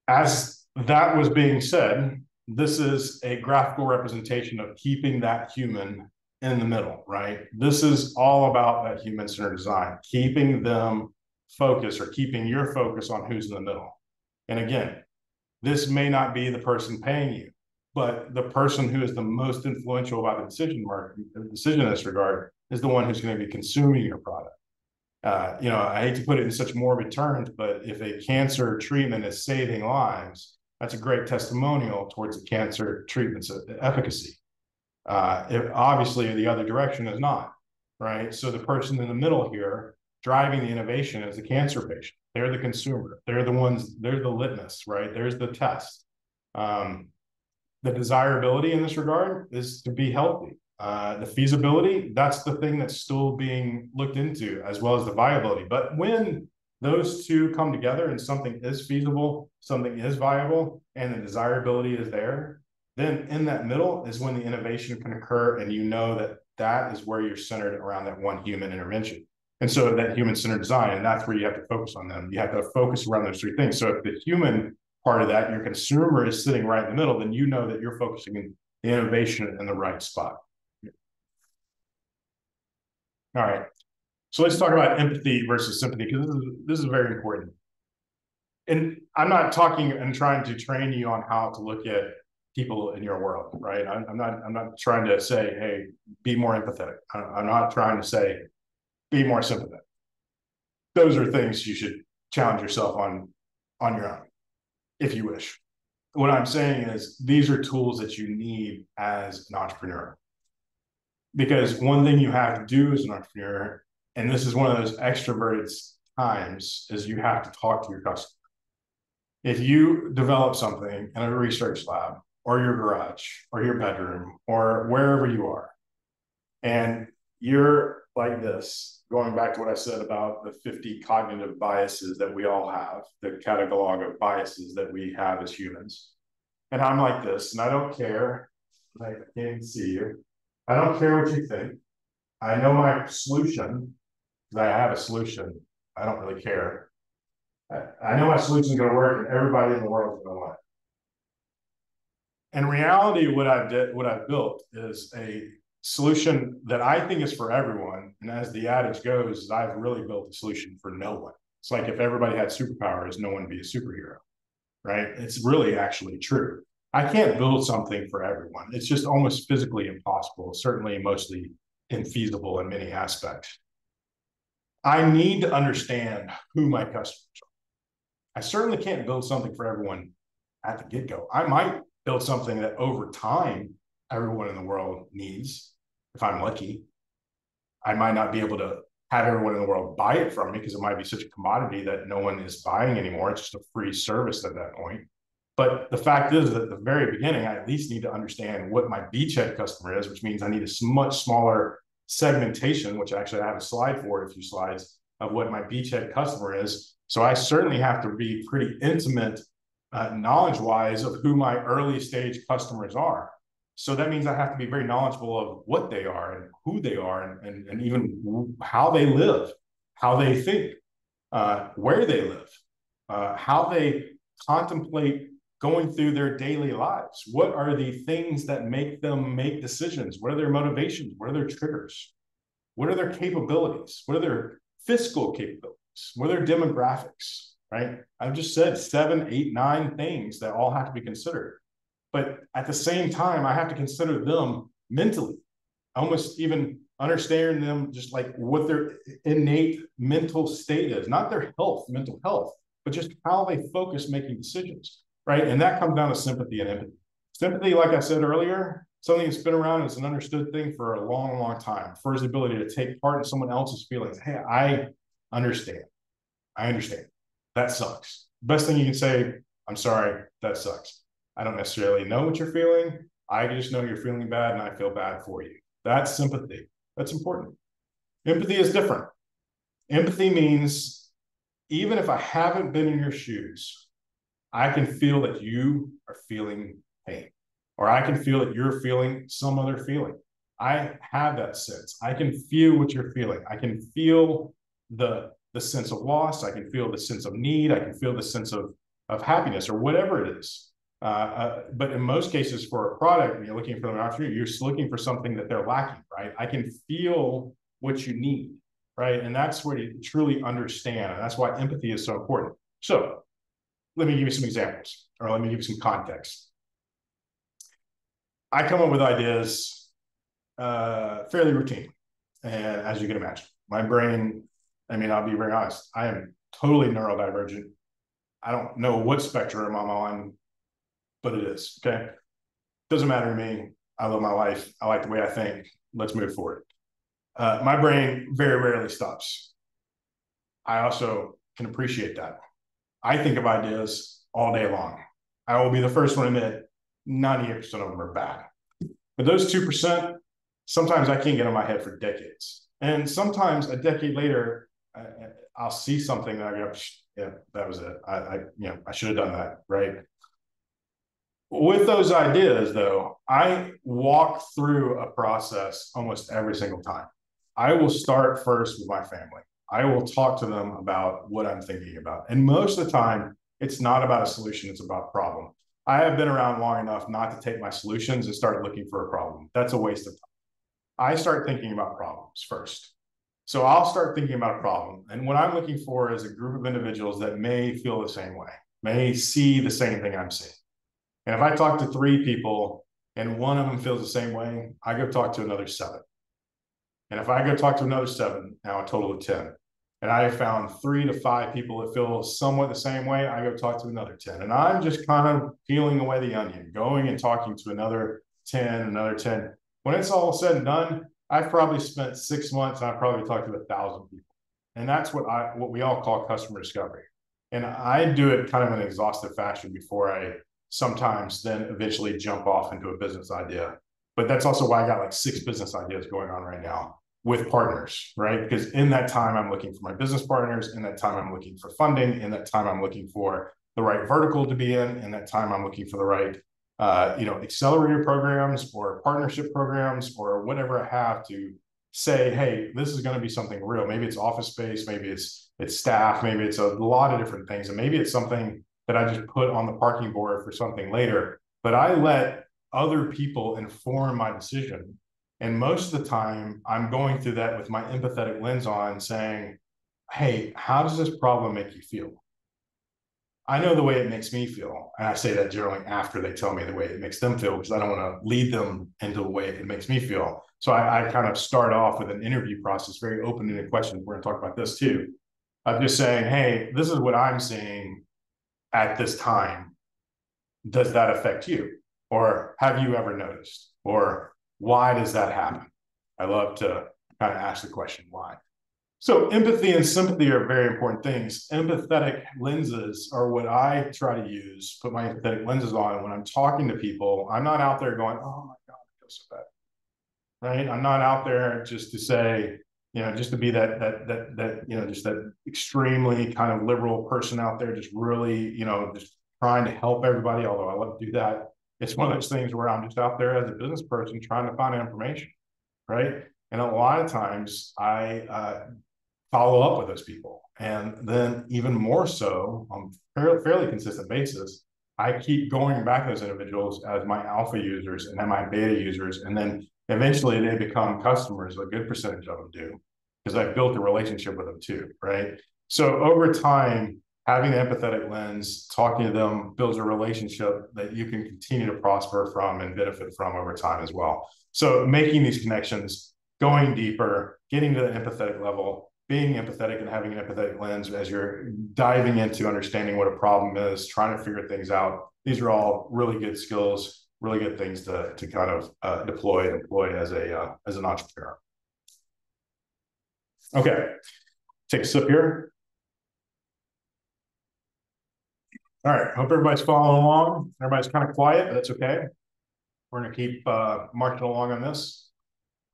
As that was being said, this is a graphical representation of keeping that human in the middle, right? This is all about that human-centered design, keeping them focused or keeping your focus on who's in the middle. And again, this may not be the person paying you, but the person who is the most influential about the decision in this regard is the one who's going to be consuming your product. I hate to put it in such morbid terms, but if a cancer treatment is saving lives, that's a great testimonial towards the cancer treatment's efficacy. If obviously the other direction is not, right? So the person in the middle here driving the innovation is the cancer patient. They're the consumer. They're the ones, they're the litmus, right? There's the test. The desirability in this regard is to be healthy. The feasibility, that's the thing that's still being looked into, as well as the viability. But when those two come together and something is feasible, something is viable, and the desirability is there, then in that middle is when the innovation can occur, and you know that that is where you're centered around that one human intervention. And so that human-centered design, and that's where you have to focus on them. You have to focus around those three things. So if the human part of that, your consumer is sitting right in the middle, then you know that you're focusing in the innovation in the right spot. All right. So let's talk about empathy versus sympathy, because this is very important. And I'm not talking and trying to train you on how to look at people in your world, right? I'm not trying to say, hey, be more empathetic. I'm not trying to say, be more sympathetic. Those are things you should challenge yourself on your own, if you wish. What I'm saying is these are tools that you need as an entrepreneur. Because one thing you have to do as an entrepreneur, and this is one of those extroverted times, is you have to talk to your customer. If you develop something in a research lab or your garage or your bedroom or wherever you are, and you're like this, going back to what I said about the 50 cognitive biases that we all have, the catalog of biases that we have as humans. And I'm like this, and I don't care. I can't even see you. I don't care what you think. I know my solution, because I have a solution. I don't really care. I know my solution is going to work, and everybody in the world is going to want it. In reality, what I've built is a solution that I think is for everyone. And as the adage goes, is I've really built a solution for no one. It's like if everybody had superpowers, no one would be a superhero, right? It's really actually true. I can't build something for everyone. It's just almost physically impossible, certainly mostly infeasible in many aspects. I need to understand who my customers are. I certainly can't build something for everyone at the get-go. I might build something that over time, everyone in the world needs, if I'm lucky. I might not be able to have everyone in the world buy it from me because it might be such a commodity that no one is buying anymore. It's just a free service at that point. But the fact is that at the very beginning, I at least need to understand what my beachhead customer is, which means I need a much smaller segmentation, which actually I have a slide for, a few slides, of what my beachhead customer is. So I certainly have to be pretty intimate knowledge-wise of who my early stage customers are. So that means I have to be very knowledgeable of what they are and who they are and even how they live, how they think, where they live, how they contemplate going through their daily lives. What are the things that make them make decisions? What are their motivations? What are their triggers? What are their capabilities? What are their fiscal capabilities? What are their demographics, right? I've just said 7, 8, 9 things that all have to be considered. But at the same time, I have to consider them mentally, almost even understanding them just like what their innate mental state is, not their health, mental health, but just how they focus making decisions, right? And that comes down to sympathy and empathy. Sympathy, like I said earlier, something that's been around, it's an understood thing for a long, long time. First, the ability to take part in someone else's feelings. Hey, I understand. I understand. That sucks. Best thing you can say, I'm sorry, that sucks. I don't necessarily know what you're feeling. I just know you're feeling bad and I feel bad for you. That's sympathy. That's important. Empathy is different. Empathy means even if I haven't been in your shoes, I can feel that you are feeling pain, or I can feel that you're feeling some other feeling. I have that sense. I can feel what you're feeling. I can feel the sense of loss. I can feel the sense of need. I can feel the sense of happiness or whatever it is. But in most cases for a product, when you're looking for an opportunity, you're just looking for something that they're lacking, right? I can feel what you need, right? And that's where you truly understand. And that's why empathy is so important. So let me give you some examples, or let me give you some context. I come up with ideas fairly routine. And as you can imagine, my brain, I mean, I'll be very honest, I am totally neurodivergent. I don't know what spectrum I'm on, but it is, okay? Doesn't matter to me. I love my life. I like the way I think. Let's move forward. My brain very rarely stops. I also can appreciate that. I think of ideas all day long. I will be the first one to admit 98% of them are bad. But those 2%, sometimes I can't get in my head for decades. And sometimes a decade later, I'll see something that I go, yeah, that was it. I should have done that, right? With those ideas, though, I walk through a process almost every single time. I will start first with my family. I will talk to them about what I'm thinking about. And most of the time, it's not about a solution, it's about a problem. I have been around long enough not to take my solutions and start looking for a problem. That's a waste of time. I start thinking about problems first. So I'll start thinking about a problem. And what I'm looking for is a group of individuals that may feel the same way, may see the same thing I'm seeing. And if I talk to 3 people and one of them feels the same way, I go talk to another 7. And if I go talk to another 7, now a total of 10. And I have found 3 to 5 people that feel somewhat the same way, I go talk to another 10. And I'm just kind of peeling away the onion, going and talking to another 10, another 10. When it's all said and done, I've probably spent 6 months and I've probably talked to 1,000 people. And that's what we all call customer discovery. And I do it kind of in an exhaustive fashion before I sometimes then eventually jump off into a business idea. But that's also why I got like 6 business ideas going on right now with partners, right? Because in that time, I'm looking for my business partners. In that time, I'm looking for funding. In that time, I'm looking for the right vertical to be in. In that time, I'm looking for the right, accelerator programs or partnership programs or whatever I have to say, hey, this is going to be something real. Maybe it's office space, maybe it's staff, maybe it's a lot of different things. And maybe it's something that I just put on the parking board for something later. But I let other people inform my decision. And most of the time, I'm going through that with my empathetic lens on, saying, hey, how does this problem make you feel? I know the way it makes me feel. And I say that generally after they tell me the way it makes them feel, because I don't want to lead them into the way it makes me feel. So I kind of start off with an interview process, very open-ended questions. We're going to talk about this too. Of just saying, hey, this is what I'm seeing at this time. Does that affect you? Or have you ever noticed? Or why does that happen? I love to kind of ask the question, why? So empathy and sympathy are very important things. Empathetic lenses are what I try to use, put my empathetic lenses on when I'm talking to people. I'm not out there going, oh my God, I feel so bad, right? I'm not out there just to say, just to be that, just that extremely kind of liberal person out there, just really, just trying to help everybody, although I love to do that. It's one of those things where I'm just out there as a business person trying to find information, right? And a lot of times I follow up with those people. And then even more so on a fairly consistent basis, I keep going back to those individuals as my alpha users and then my beta users. And then eventually they become customers. A good percentage of them do, because I've built a relationship with them too, right? So over time, having an empathetic lens, talking to them builds a relationship that you can continue to prosper from and benefit from over time as well. So making these connections, going deeper, getting to the empathetic level, being empathetic and having an empathetic lens as you're diving into understanding what a problem is, trying to figure things out. These are all really good skills, really good things to kind of deploy and employ as an entrepreneur. Okay, take a sip here. All right, hope everybody's following along. Everybody's kind of quiet, but that's okay. We're going to keep marching along on this.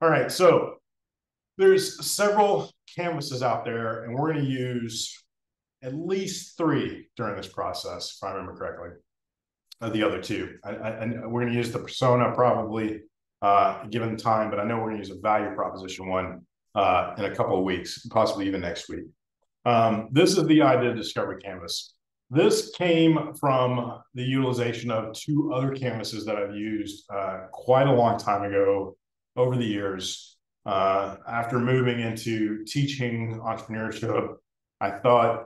All right, so there's several canvases out there, and we're going to use at least 3 during this process, if I remember correctly. The other 2. We're going to use the persona probably given time, but I know we're going to use a value proposition one in a couple of weeks, possibly even next week. This is the idea discovery canvas. This came from the utilization of 2 other canvases that I've used quite a long time ago over the years. After moving into teaching entrepreneurship, I thought,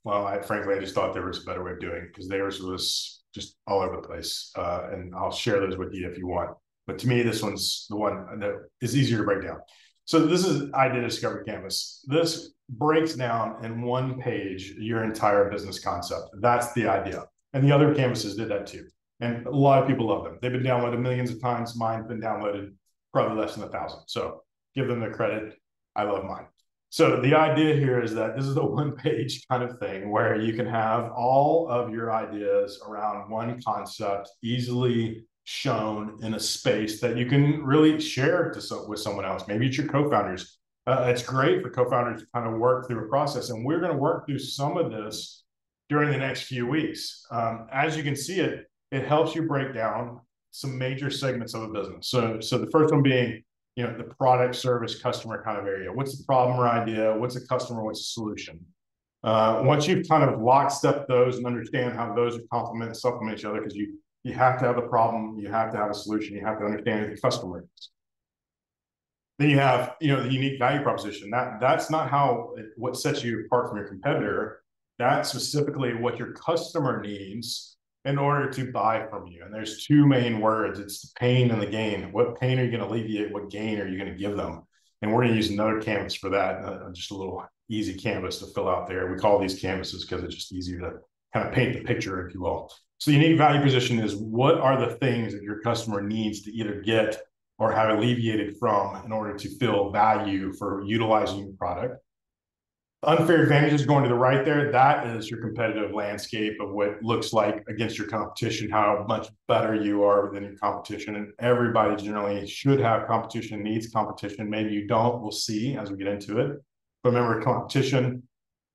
well, frankly, I just thought there was a better way of doing it, because theirs was just all over the place. And I'll share those with you if you want. But to me, this one's the one that is easier to break down. So this is Idea Discovery Canvas. This breaks down in 1 page your entire business concept. That's the idea. And the other canvases did that too. And a lot of people love them. They've been downloaded millions of times. Mine's been downloaded probably less than 1,000. So give them the credit. I love mine. So the idea here is that this is a 1-page kind of thing where you can have all of your ideas around one concept easily shown in a space that you can really share with someone else. Maybe it's your co-founders. It's great for co-founders to kind of work through a process. And we're going to work through some of this during the next few weeks. As you can see it helps you break down some major segments of a business. So the first one being, the product, service, customer kind of area. What's the problem or idea? What's a customer? What's a solution? Once you've kind of lockstep those and understand how those complement and supplement each other, because you have to have a problem, you have to have a solution, you have to understand who the customer is. Then you have, the unique value proposition. That's not what sets you apart from your competitor. That's specifically what your customer needs in order to buy from you. And there's 2 main words. It's the pain and the gain. What pain are you going to alleviate? What gain are you going to give them? And we're going to use another canvas for that, just a little easy canvas to fill out there. We call these canvases because it's just easier to kind of paint the picture, if you will. So the unique value position is, what are the things that your customer needs to either get or have alleviated from in order to feel value for utilizing your product? Unfair advantages going to the right there, that is your competitive landscape of what looks like against your competition, how much better you are than your competition. And everybody generally should have competition, needs competition. Maybe you don't, we'll see as we get into it. But remember, competition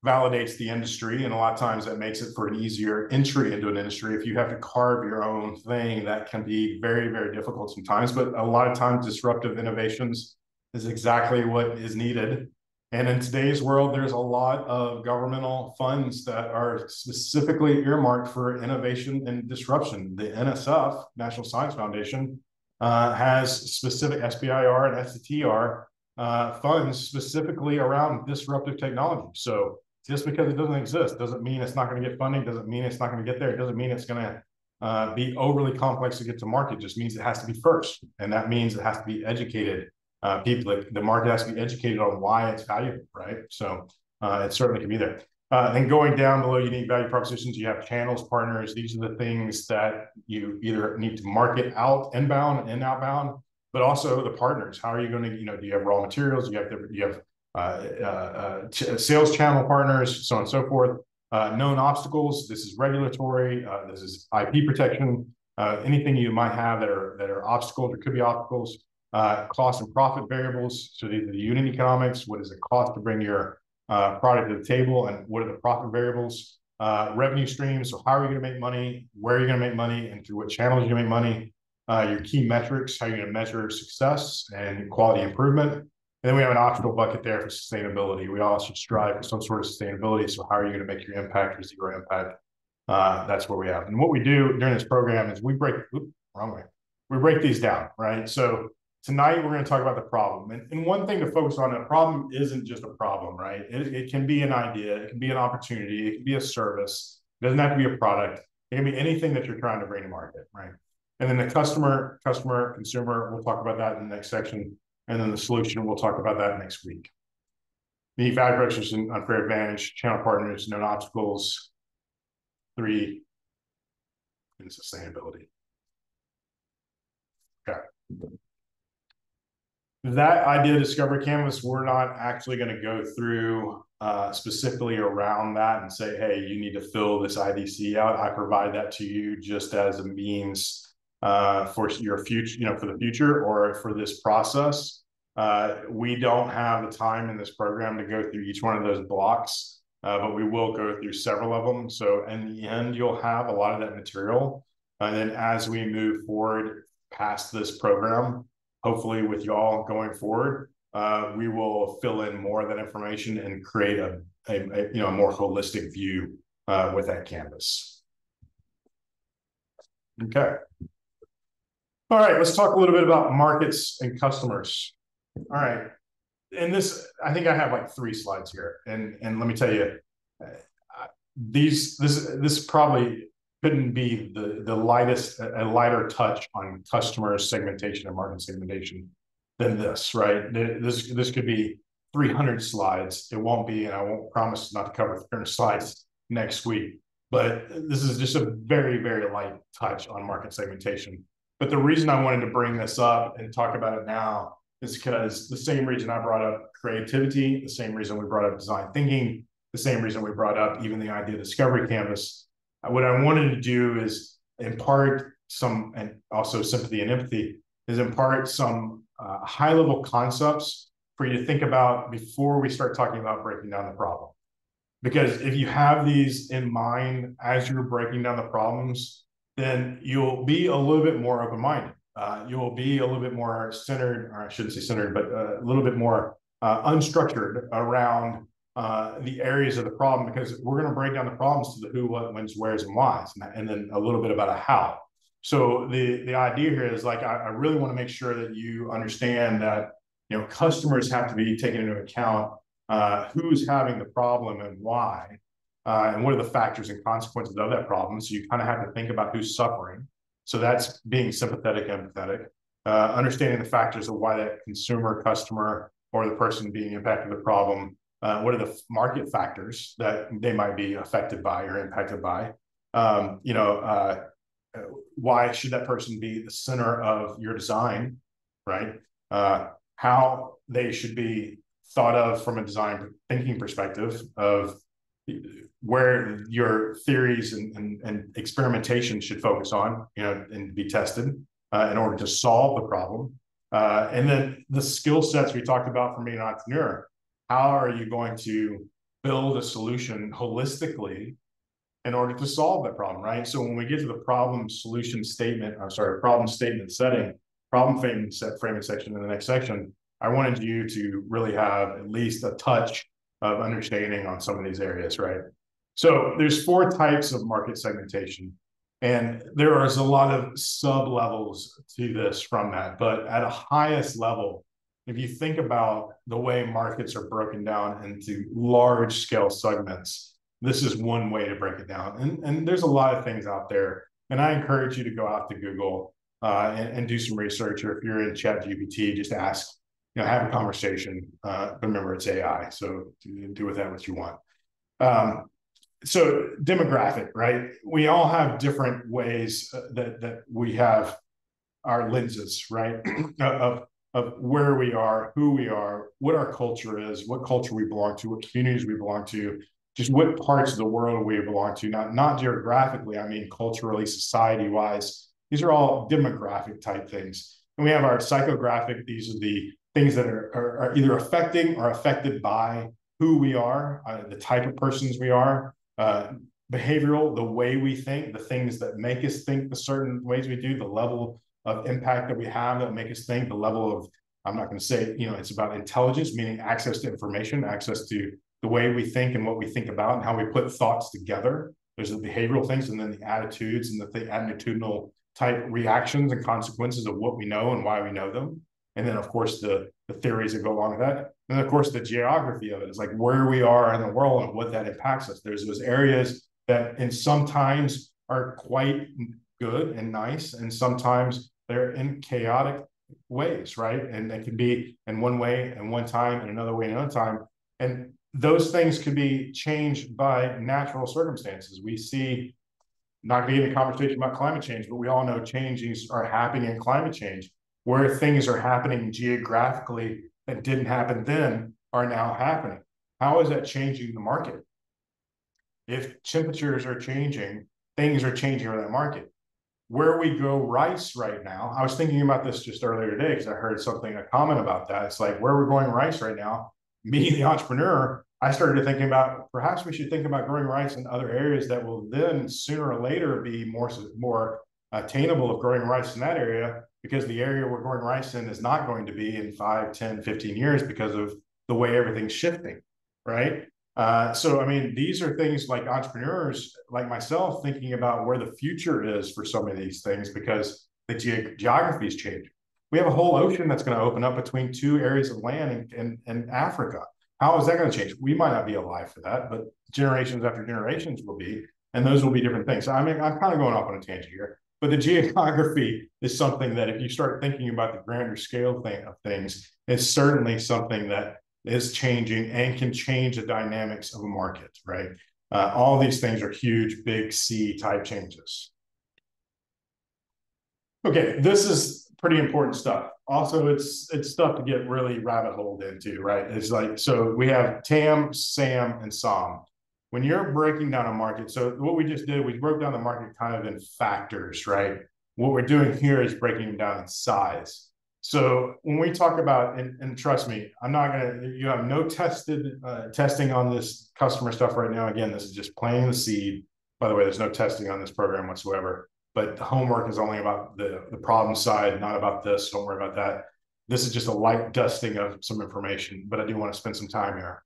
validates the industry, and a lot of times that makes it for an easier entry into an industry. If you have to carve your own thing, that can be very, very difficult sometimes. But a lot of times disruptive innovations is exactly what is needed. And in today's world, there's a lot of governmental funds that are specifically earmarked for innovation and disruption. The NSF, National Science Foundation, has specific SBIR and STTR funds specifically around disruptive technology. So just because it doesn't exist doesn't mean it's not going to get funding, doesn't mean it's not going to get there, it doesn't mean it's going to be overly complex to get to market. It just means it has to be first. And that means it has to be educated. The market has to be educated on why it's valuable, right? So it certainly can be there. And going down below unique value propositions, you have channels, partners. These are the things that you either need to market out inbound and outbound, but also the partners. How are you going to, do you have raw materials? You have sales channel partners, so on and so forth. Known obstacles. This is regulatory. This is IP protection. Anything you might have that are obstacles or could be obstacles. Cost and profit variables. So these are the unit economics. What does it cost to bring your product to the table, and what are the profit variables? revenue streams. So how are you going to make money? Where are you going to make money? And through what channels you're going to make money? Your key metrics, how you're going to measure success and quality improvement. And then we have an optional bucket there for sustainability. We all should strive for some sort of sustainability. So how are you going to make your impact or zero impact? That's what we have. And what we do during this program is we break these down, right? So tonight we're going to talk about the problem. And one thing to focus on, a problem isn't just a problem, right? It can be an idea, it can be an opportunity, it can be a service. It doesn't have to be a product. It can be anything that you're trying to bring to market, right? And then the customer, consumer, we'll talk about that in the next section. And then the solution, we'll talk about that next week. The value proposition, unfair advantage, channel partners, known obstacles, 3, and sustainability. Okay. That idea discovery canvas, we're not actually going to go through specifically around that and say, hey, you need to fill this IDC out. I provide that to you just as a means for your future, for the future or for this process. We don't have the time in this program to go through each one of those blocks, but we will go through several of them. So in the end, you'll have a lot of that material. And then as we move forward past this program, hopefully with y'all going forward, we will fill in more of that information and create a more holistic view with that canvas. Okay. All right, let's talk a little bit about markets and customers. All right. And this, I think I have like 3 slides here. And let me tell you, this probably couldn't be the lighter touch on customer segmentation and market segmentation than this, right? This could be 300 slides. It won't be, and I won't promise not to cover 300 slides next week, but this is just a very, very light touch on market segmentation. But the reason I wanted to bring this up and talk about it now is because the same reason I brought up creativity, the same reason we brought up design thinking, the same reason we brought up even the idea discovery canvas. What I wanted to do is impart some, and also sympathy and empathy, is impart some high-level concepts for you to think about before we start talking about breaking down the problem. Because if you have these in mind as you're breaking down the problems, then you'll be a little bit more open-minded. You'll be a little bit more centered, or I shouldn't say centered, but a little bit more unstructured around the areas of the problem, because we're going to break down the problems to the who, what, whens, wheres, and whys, and then a little bit about a how. So the idea here is like, I really want to make sure that you understand that, customers have to be taken into account, who's having the problem and why, and what are the factors and consequences of that problem. So you kind of have to think about who's suffering. So that's being sympathetic, empathetic, understanding the factors of why that consumer, customer, or the person being impacted the problem. What are the market factors that they might be affected by or impacted by? Why should that person be the center of your design, right? How they should be thought of from a design thinking perspective of where your theories and experimentation should focus on, and be tested in order to solve the problem. And then the skill sets we talked about for being an entrepreneur. How are you going to build a solution holistically in order to solve that problem, right? So when we get to the problem statement setting, problem framing section in the next section, I wanted you to really have at least a touch of understanding on some of these areas, right? So there's 4 types of market segmentation, and there is a lot of sub-levels to this from that. But at a highest level, if you think about the way markets are broken down into large-scale segments, this is one way to break it down. And there's a lot of things out there. And I encourage you to go out to Google and do some research, or if you're in ChatGPT, just ask, have a conversation. Remember, it's AI, so do with that what you want. So demographic, right? We all have different ways that we have our lenses, right? of where we are, who we are, what our culture is, what culture we belong to, what communities we belong to, just what parts of the world we belong to, not geographically, I mean culturally, society-wise. These are all demographic type things. And we have our psychographic. These are the things that are either affecting or affected by who we are, the type of persons we are, behavioral, the way we think, the things that make us think the certain ways we do, the level of impact that we have that make us think, the level of, I'm not going to say, it's about intelligence, meaning access to information, access to the way we think and what we think about and how we put thoughts together. There's the behavioral things, and then the attitudes and the attitudinal type reactions and consequences of what we know and why we know them. And then, of course, the theories that go along with that. And then, of course, the geography of it is like where we are in the world and what that impacts us. There's those areas that in sometimes are quite good and nice, and sometimes they're in chaotic ways, right? And they can be in one way and one time and another way another time. And those things could be changed by natural circumstances. We see, not going to get into a conversation about climate change, but we all know changes are happening in climate change, where things are happening geographically that didn't happen then are now happening. How is that changing the market? If temperatures are changing, things are changing in that market. Where we grow rice right now, I was thinking about this just earlier today because I heard a comment about that. It's like where we're growing rice right now, me, the entrepreneur, I started thinking about perhaps we should think about growing rice in other areas that will then sooner or later be more attainable of growing rice in that area, because the area we're growing rice in is not going to be in 5, 10, 15 years because of the way everything's shifting, right? So, I mean, these are things like entrepreneurs like myself thinking about where the future is for some of these things, because the geography is changing. We have a whole ocean that's going to open up between 2 areas of land in Africa. How is that going to change? We might not be alive for that, but generations after generations will be, and those will be different things. So, I mean, I'm kind of going off on a tangent here, but the geography is something that if you start thinking about the grander scale of things, it's certainly something that is changing and can change the dynamics of a market, right? All these things are huge, big C type changes. Okay, this is pretty important stuff. Also, it's stuff to get really rabbit holed into, right? It's like, so we have TAM, SAM, and SOM. When you're breaking down a market, so what we just did, we broke down the market kind of in factors, right? What we're doing here is breaking them down in size. So when we talk about, and trust me, I'm not going to, you have no testing on this customer stuff right now. Again, this is just planting the seed. By the way, there's no testing on this program whatsoever, but the homework is only about the problem side, not about this. Don't worry about that. This is just a light dusting of some information, but I do want to spend some time here.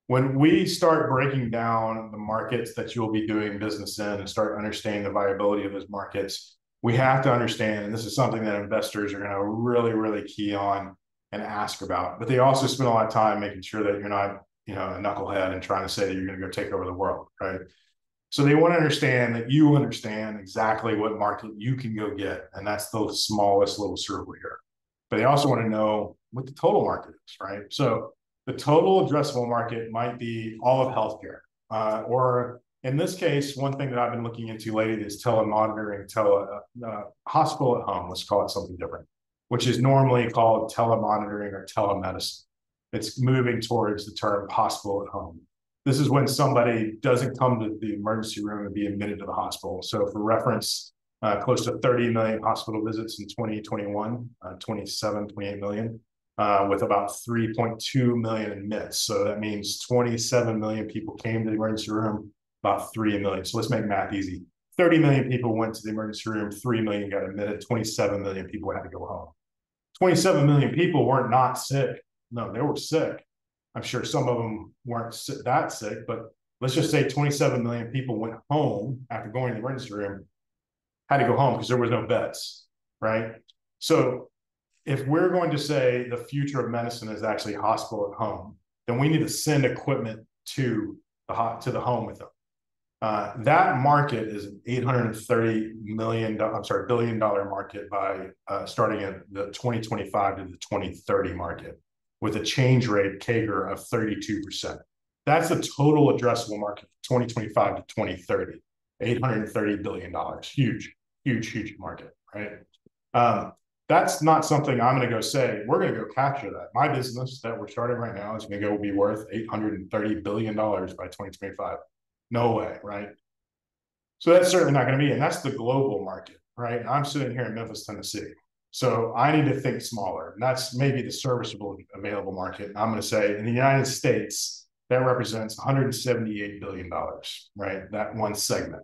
When we start breaking down the markets that you'll be doing business in and start understanding the viability of those markets, we have to understand, and this is something that investors are going to really, really key on and ask about, but they also spend a lot of time making sure that you're not, a knucklehead and trying to say that you're going to go take over the world, right? So they want to understand that you understand exactly what market you can go get, and that's the smallest little circle here. But they also want to know what the total market is, right? So the total addressable market might be all of healthcare, or in this case, one thing that I've been looking into lately is telemonitoring, hospital at home. Let's call it something different, which is normally called telemonitoring or telemedicine. It's moving towards the term hospital at home. This is when somebody doesn't come to the emergency room and be admitted to the hospital. So for reference, close to 30 million hospital visits in 2021, 27, 28 million, with about 3.2 million admits. So that means 27 million people came to the emergency room, about 3 million. So let's make math easy. 30 million people went to the emergency room, 3 million got admitted, 27 million people had to go home. 27 million people weren't not sick. No, they were sick. I'm sure some of them weren't that sick, but let's just say 27 million people went home after going to the emergency room, had to go home because there was no beds, right? So if we're going to say the future of medicine is actually hospital at home, then we need to send equipment to the home with them. That market is an $830 billion market by starting at the 2025 to the 2030 market, with a change rate CAGR of 32%. That's the total addressable market, 2025 to 2030, $830 billion. Huge, huge, huge market, right? That's not something I'm going to go say, we're going to go capture that. My business that we're starting right now is going to go be worth $830 billion by 2025. No way, right? So that's certainly not going to be, and that's the global market, right? And I'm sitting here in Memphis, Tennessee. So I need to think smaller. And that's maybe the serviceable available market. And I'm going to say in the United States, that represents $178 billion, right? That one segment.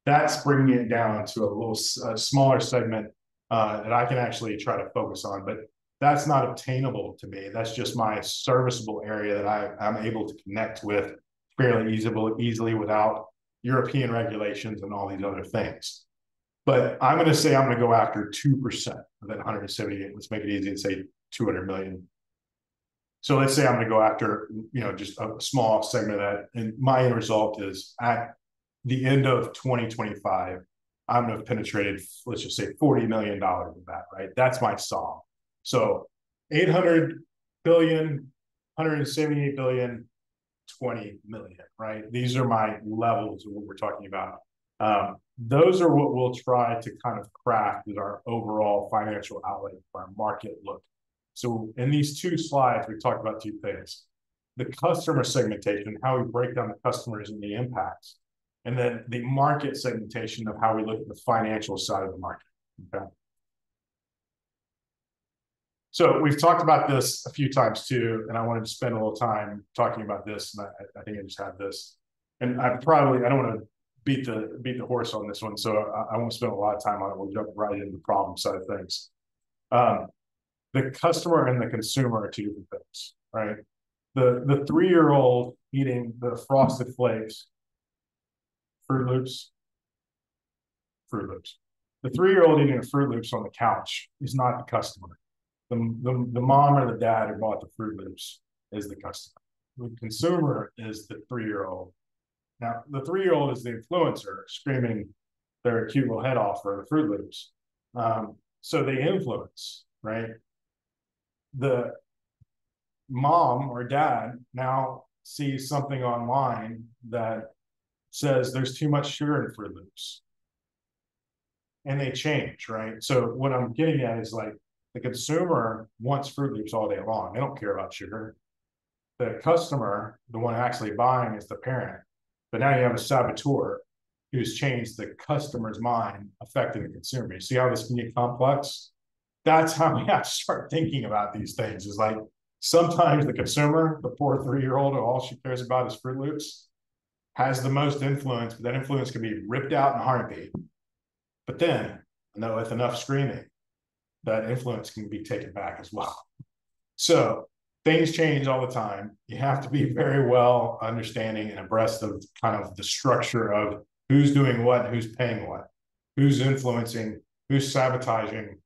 That's bringing it down to a smaller segment that I can actually try to focus on, but that's not obtainable to me. That's just my serviceable area that I'm able to connect with fairly easily without European regulations and all these other things. But I'm going to say I'm going to go after 2% of that 178. Let's make it easy and say 200 million. So let's say I'm going to go after, just a small segment of that. And my end result is at the end of 2025, I'm going to have penetrated, let's just say $40 million of that, right? That's my solve. So 800 billion, 178 billion, 20 million, right? These are my levels of what we're talking about. Those are what we'll try to kind of craft as our overall financial outlay for our market look. So in these two slides, we talked about two things: the customer segmentation, how we break down the customers and the impacts, and then the market segmentation of how we look at the financial side of the market. Okay. So we've talked about this a few times too, and I wanted to spend a little time talking about this. And I think I just have this, and I don't want to beat the horse on this one, so I won't spend a lot of time on it. We'll jump right into the problem side of things. The customer and the consumer are two different things, right? The 3-year-old eating the Frosted Flakes, Fruit Loops. The 3-year-old eating the Fruit Loops on the couch is not the customer. The mom or the dad who bought the Fruit Loops is the customer. The consumer is the 3-year-old. Now, the 3-year-old is the influencer screaming their cute little head off for the Fruit Loops. So they influence, right? The mom or dad now sees something online that says there's too much sugar in Fruit Loops, and they change, right? So what I'm getting at is, like, the consumer wants Fruit Loops all day long. They don't care about sugar. The customer, the one actually buying, is the parent. But now you have a saboteur who's changed the customer's mind, affecting the consumer. You see how this can get complex? That's how we have to start thinking about these things. Is like, sometimes the consumer, the poor 3-year-old, all she cares about is Fruit Loops, has the most influence, but that influence can be ripped out in a heartbeat. But then, with enough screaming, that influence can be taken back as well. So things change all the time. You have to be very well understanding and abreast of kind of the structure of who's doing what, who's paying what, who's influencing, who's sabotaging,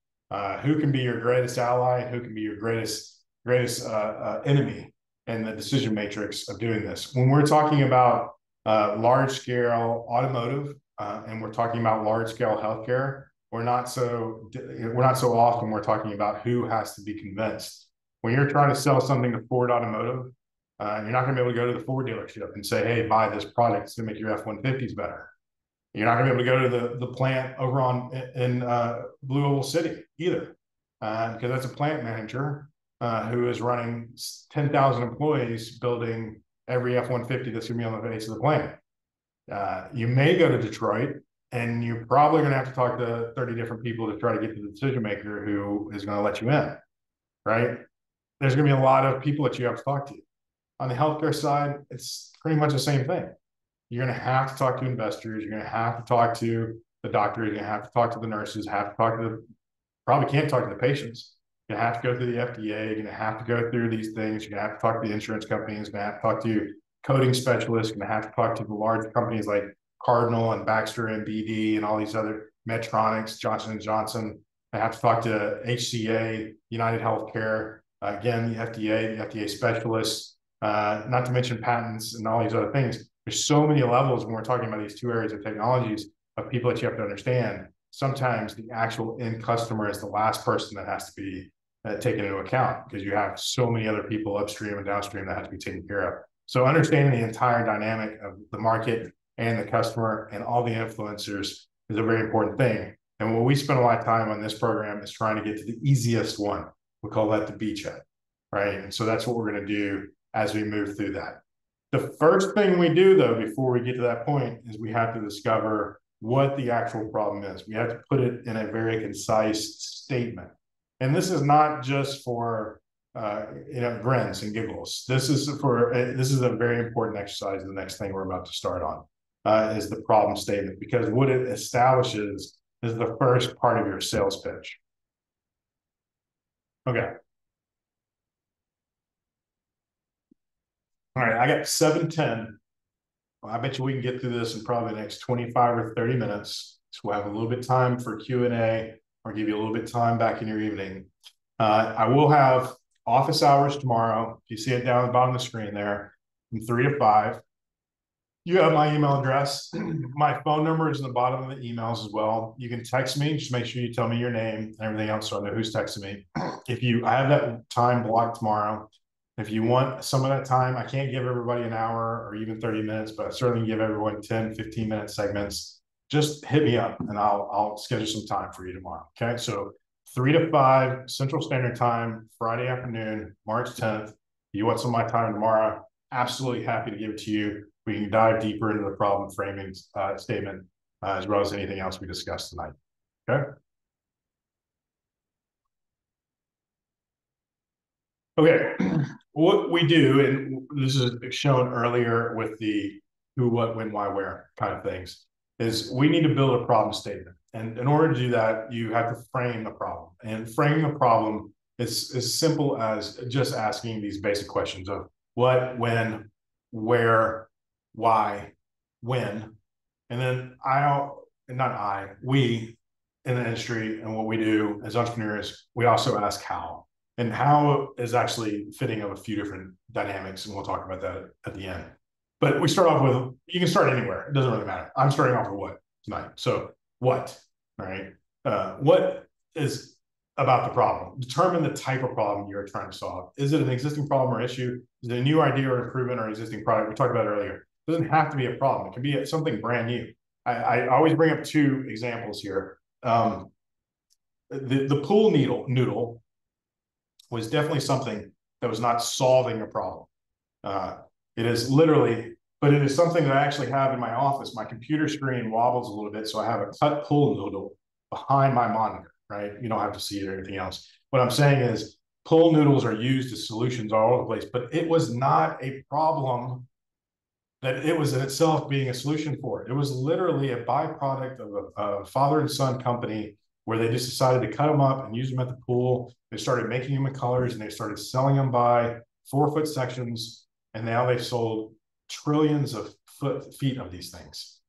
who can be your greatest ally, and who can be your greatest enemy in the decision matrix of doing this. When we're talking about large scale automotive, and we're talking about large scale healthcare, we're not so often we're talking about who has to be convinced. When you're trying to sell something to Ford Automotive, you're not going to be able to go to the Ford dealership and say, "Hey, buy this product. It's going to make your F-150s better." You're not going to be able to go to the plant over in Blue Oval City either, because that's a plant manager who is running 10,000 employees building every F-150 that's going to be on the face of the planet. You may go to Detroit, and you're probably going to have to talk to 30 different people to try to get to the decision maker who is going to let you in, right? There's going to be a lot of people that you have to talk to. On the healthcare side, it's pretty much the same thing. You're going to have to talk to investors. You're going to have to talk to the doctors. You're going to have to talk to the nurses, probably can't talk to the patients. You're going to have to go through the FDA. You're going to have to go through these things. You're going to have to talk to the insurance companies. You're going to have to talk to coding specialists. You're going to have to talk to the large companies like Cardinal and Baxter and BD and all these other Medtronics, Johnson & Johnson. I have to talk to HCA, United Healthcare, again, the FDA specialists, not to mention patents and all these other things. There's so many levels when we're talking about these two areas of technologies of people that you have to understand. Sometimes the actual end customer is the last person that has to be taken into account, because you have so many other people upstream and downstream that have to be taken care of. So understanding the entire dynamic of the market and the customer and all the influencers is a very important thing. And what we spend a lot of time on this program is trying to get to the easiest one. We call that the beachhead, right? And so that's what we're going to do as we move through that. The first thing we do, though, before we get to that point, is we have to discover what the actual problem is. We have to put it in a very concise statement. And this is not just for grins and giggles. This is a very important exercise. The next thing we're about to start on is the problem statement, because what it establishes is the first part of your sales pitch. Okay. All right, I got 7:10. Well, I bet you we can get through this in probably the next 25 or 30 minutes. So we'll have a little bit of time for Q&A, or give you a little bit of time back in your evening. I will have office hours tomorrow. You see it down at the bottom of the screen there, from 3 to 5. You have my email address. My phone number is in the bottom of the emails as well. You can text me. Just make sure you tell me your name and everything else so I know who's texting me. I have that time blocked tomorrow. If you want some of that time, I can't give everybody an hour or even 30 minutes, but I certainly give everyone 10, 15-minute segments. Just hit me up and I'll schedule some time for you tomorrow. Okay, so 3 to 5 Central Standard Time, Friday afternoon, March 10th. You want some of my time tomorrow? Absolutely happy to give it to you. We can dive deeper into the problem framing statement as well as anything else we discussed tonight. Okay. Okay. What we do, and this is shown earlier with the who, what, when, why, where kind of things, is we need to build a problem statement. And in order to do that, you have to frame the problem. And framing the problem is as simple as just asking these basic questions of what, when, where, why, when. And then we in the industry and what we do as entrepreneurs, we also ask how. And how is actually fitting of a few different dynamics, and we'll talk about that at the end. But we start off with, you can start anywhere. It doesn't really matter. I'm starting off with what tonight. So what, all right? What is about the problem? Determine the type of problem you're trying to solve. Is it an existing problem or issue? Is it a new idea or improvement or existing product? We talked about it earlier. It doesn't have to be a problem. It can be something brand new. I always bring up 2 examples here. The pool noodle was definitely something that was not solving a problem. It is literally, but it is something that I actually have in my office. My computer screen wobbles a little bit, so I have a cut pool noodle behind my monitor, right? You don't have to see it or anything else. What I'm saying is pool noodles are used as solutions all over the place, but it was not a problem that it was in itself being a solution for. It was literally a byproduct of a father and son company where they just decided to cut them up and use them at the pool. They started making them in colors and they started selling them by 4-foot sections. And now they've sold trillions of feet of these things.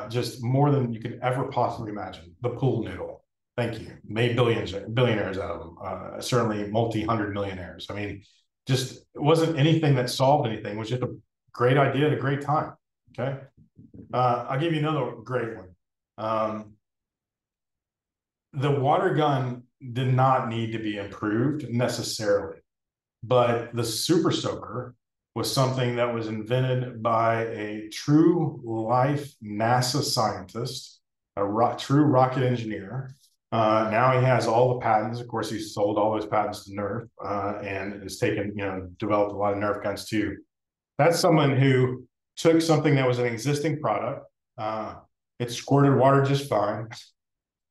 Just more than you could ever possibly imagine. The pool noodle. Thank you. Made billionaires out of them. Certainly multi-hundred millionaires. I mean, just it wasn't anything that solved anything. It was just a great idea at a great time. Okay. I'll give you another great one. The water gun did not need to be improved necessarily, but the super soaker was something that was invented by a true life NASA scientist, true rocket engineer. Now he has all the patents. Of course, he's sold all those patents to Nerf and has developed a lot of Nerf guns too. That's someone who took something that was an existing product. It squirted water just fine.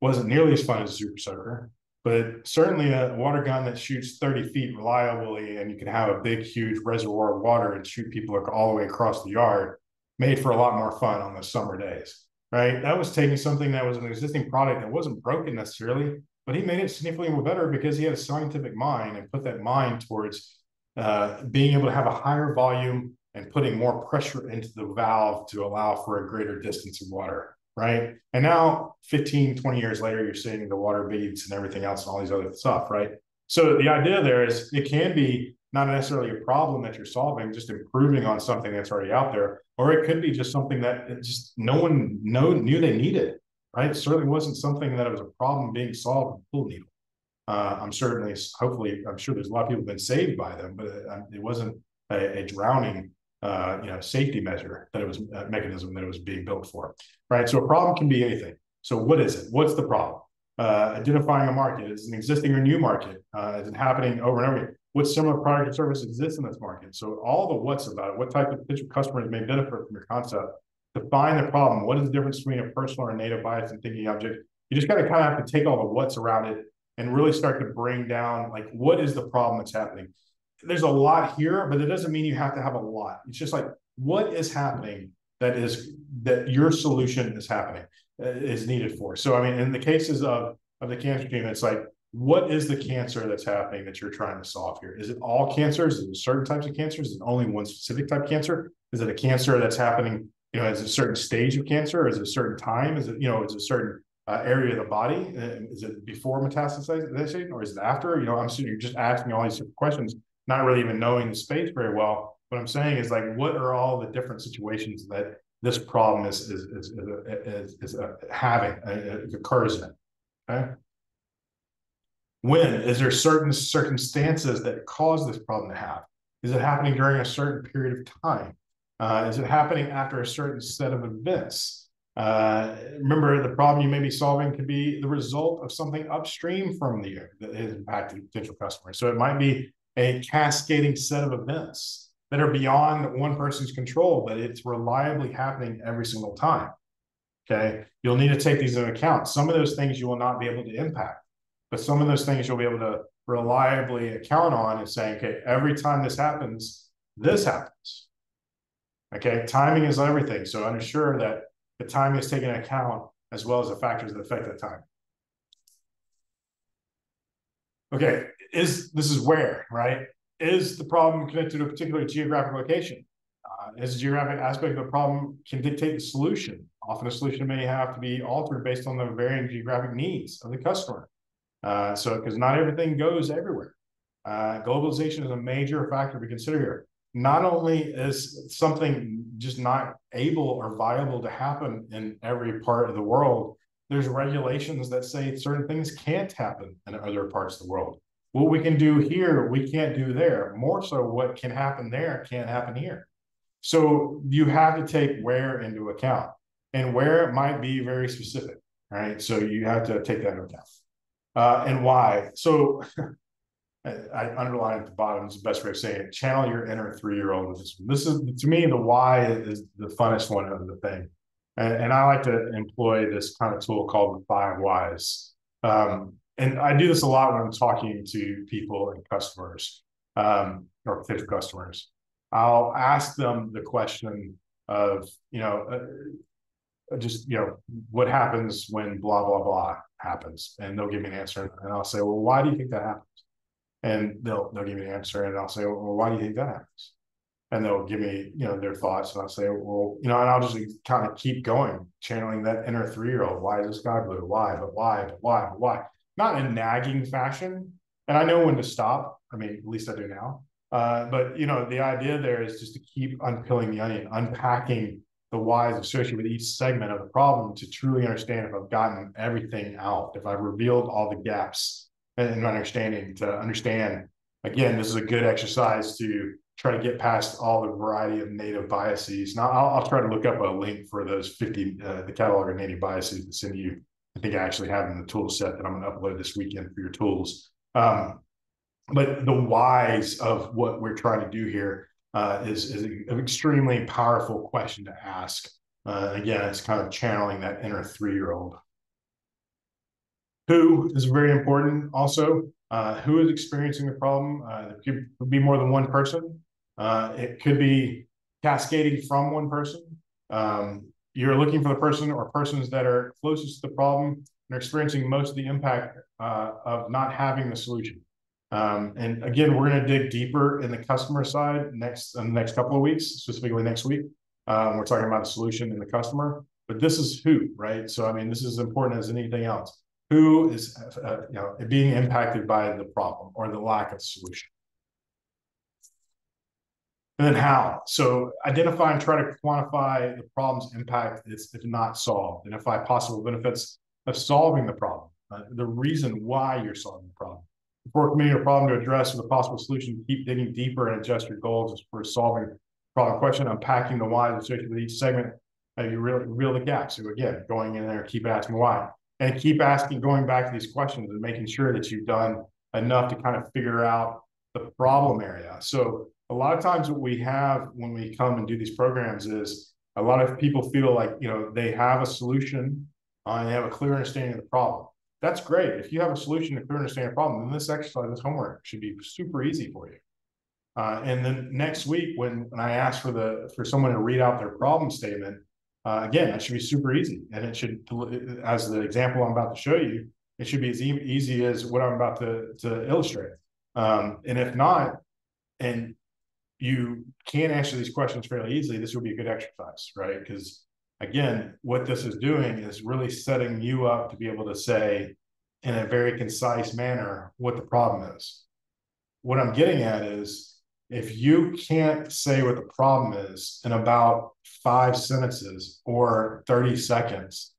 Wasn't nearly as fun as a super soaker, but certainly a water gun that shoots 30 feet reliably, and you can have a big, huge reservoir of water and shoot people all the way across the yard, made for a lot more fun on those summer days, right? That was taking something that was an existing product that wasn't broken necessarily, but he made it significantly better because he had a scientific mind and put that mind towards being able to have a higher volume and putting more pressure into the valve to allow for a greater distance of water. Right. And now 15, 20 years later, you're seeing the water beads and everything else and all these other stuff. Right. So the idea there is it can be not necessarily a problem that you're solving, just improving on something that's already out there. Or it could be just something that just no one knew they needed. Right. It certainly wasn't something that it was a problem being solved with pool needle. I'm sure there's a lot of people have been saved by them, but it wasn't a drowning safety measure that it was a mechanism that it was being built for, right? So a problem can be anything. So what is it? What's the problem? Identifying a market. Is it an existing or new market? Is it happening over and over again? What similar product or service exists in this market? So all the what's about it, what type of potential customers may benefit from your concept. Define the problem. What is the difference between a personal or native bias and thinking object? You just got to kind of have to take all the what's around it and really start to bring down, like, what is the problem that's happening? There's a lot here, but it doesn't mean you have to have a lot. It's just like, what is happening that your solution is happening, is needed for. So, I mean, in the cases of the cancer team, it's like, what is the cancer that's happening that you're trying to solve here? Is it all cancers? Is it certain types of cancers? Is it only one specific type of cancer? Is it a cancer that's happening, is it a certain stage of cancer? Is it a certain time? Is it, is it a certain area of the body? Is it before metastasization or is it after? I'm assuming you're just asking all these different questions, not really even knowing the space very well. What I'm saying is, like, what are all the different situations that this problem is having, occurs in? Okay. When is there certain circumstances that cause this problem to happen? Is it happening during a certain period of time? Is it happening after a certain set of events? Remember, the problem you may be solving could be the result of something upstream from you that has impacted potential customers. So it might be a cascading set of events that are beyond one person's control, but it's reliably happening every single time. Okay, you'll need to take these into account. Some of those things you will not be able to impact, but some of those things you'll be able to reliably count on and saying, okay, every time this happens, this happens. Okay, timing is everything. So ensure that the timing is taken into account as well as the factors that affect that time. Okay, this is where, right? Is the problem connected to a particular geographic location? Is the geographic aspect of the problem can dictate the solution? Often a solution may have to be altered based on the varying geographic needs of the customer. Because not everything goes everywhere. Globalization is a major factor to consider here. Not only is something just not able or viable to happen in every part of the world, there's regulations that say certain things can't happen in other parts of the world. What we can do here, we can't do there. More so, what can happen there can't happen here. So you have to take where into account, and where it might be very specific, right? So you have to take that into account. And why. So I underline at the bottom is the best way of saying it. Channel your inner 3-year-old. This is, to me, the why is the funnest one of the thing. And I like to employ this kind of tool called the 5 whys. And I do this a lot when I'm talking to people and customers, or potential customers. I'll ask them the question of, what happens when blah, blah, blah happens? And they'll give me an answer. And I'll say, well, why do you think that happens? And they'll give me an answer. And I'll say, well, why do you think that happens? And they'll give me, their thoughts. And I'll say, well, and I'll just kind of keep going, channeling that inner 3-year-old. Why is the sky blue? Why? But why? But why? But why? Not in a nagging fashion. And I know when to stop. I mean, at least I do now. But, the idea there is just to keep unpeeling the onion, unpacking the whys associated with each segment of the problem to truly understand if I've gotten everything out, if I've revealed all the gaps in understanding, to understand, again, this is a good exercise to try to get past all the variety of native biases. Now, I'll try to look up a link for those 50, the catalog of native biases to send you. I think I actually have in the tool set that I'm going to upload this weekend for your tools. But the whys of what we're trying to do here is an extremely powerful question to ask. Again, it's kind of channeling that inner 3-year-old. Who is very important also. Who is experiencing the problem? It could be more than one person. It could be cascading from one person. You're looking for the person or persons that are closest to the problem and are experiencing most of the impact of not having the solution. And again, we're going to dig deeper in the customer side in the next couple of weeks, specifically next week. We're talking about a solution in the customer, but this is who, right? So, I mean, this is as important as anything else. Who is being impacted by the problem or the lack of solution? And then how? So identify and try to quantify the problem's impact if not solved. Identify possible benefits of solving the problem, the reason why you're solving the problem. Before committing a problem to address with a possible solution, keep digging deeper and adjust your goals for solving the problem question, unpacking the why associated with each segment. You reveal the gaps. So again, going in there, keep asking why. And keep asking, going back to these questions and making sure that you've done enough to kind of figure out the problem area. So a lot of times what we have when we come and do these programs is a lot of people feel like, they have a solution and they have a clear understanding of the problem. That's great. If you have a solution to clearly understand a problem, then this exercise, this homework should be super easy for you. And then next week, when I ask for someone to read out their problem statement, again, that should be super easy. And it should, as the example I'm about to show you, it should be as easy as what I'm about to illustrate. And if not, and you can answer these questions fairly easily, this would be a good exercise, right? Because again, what this is doing is really setting you up to be able to say in a very concise manner what the problem is. What I'm getting at is, if you can't say what the problem is in about 5 sentences or 30 seconds,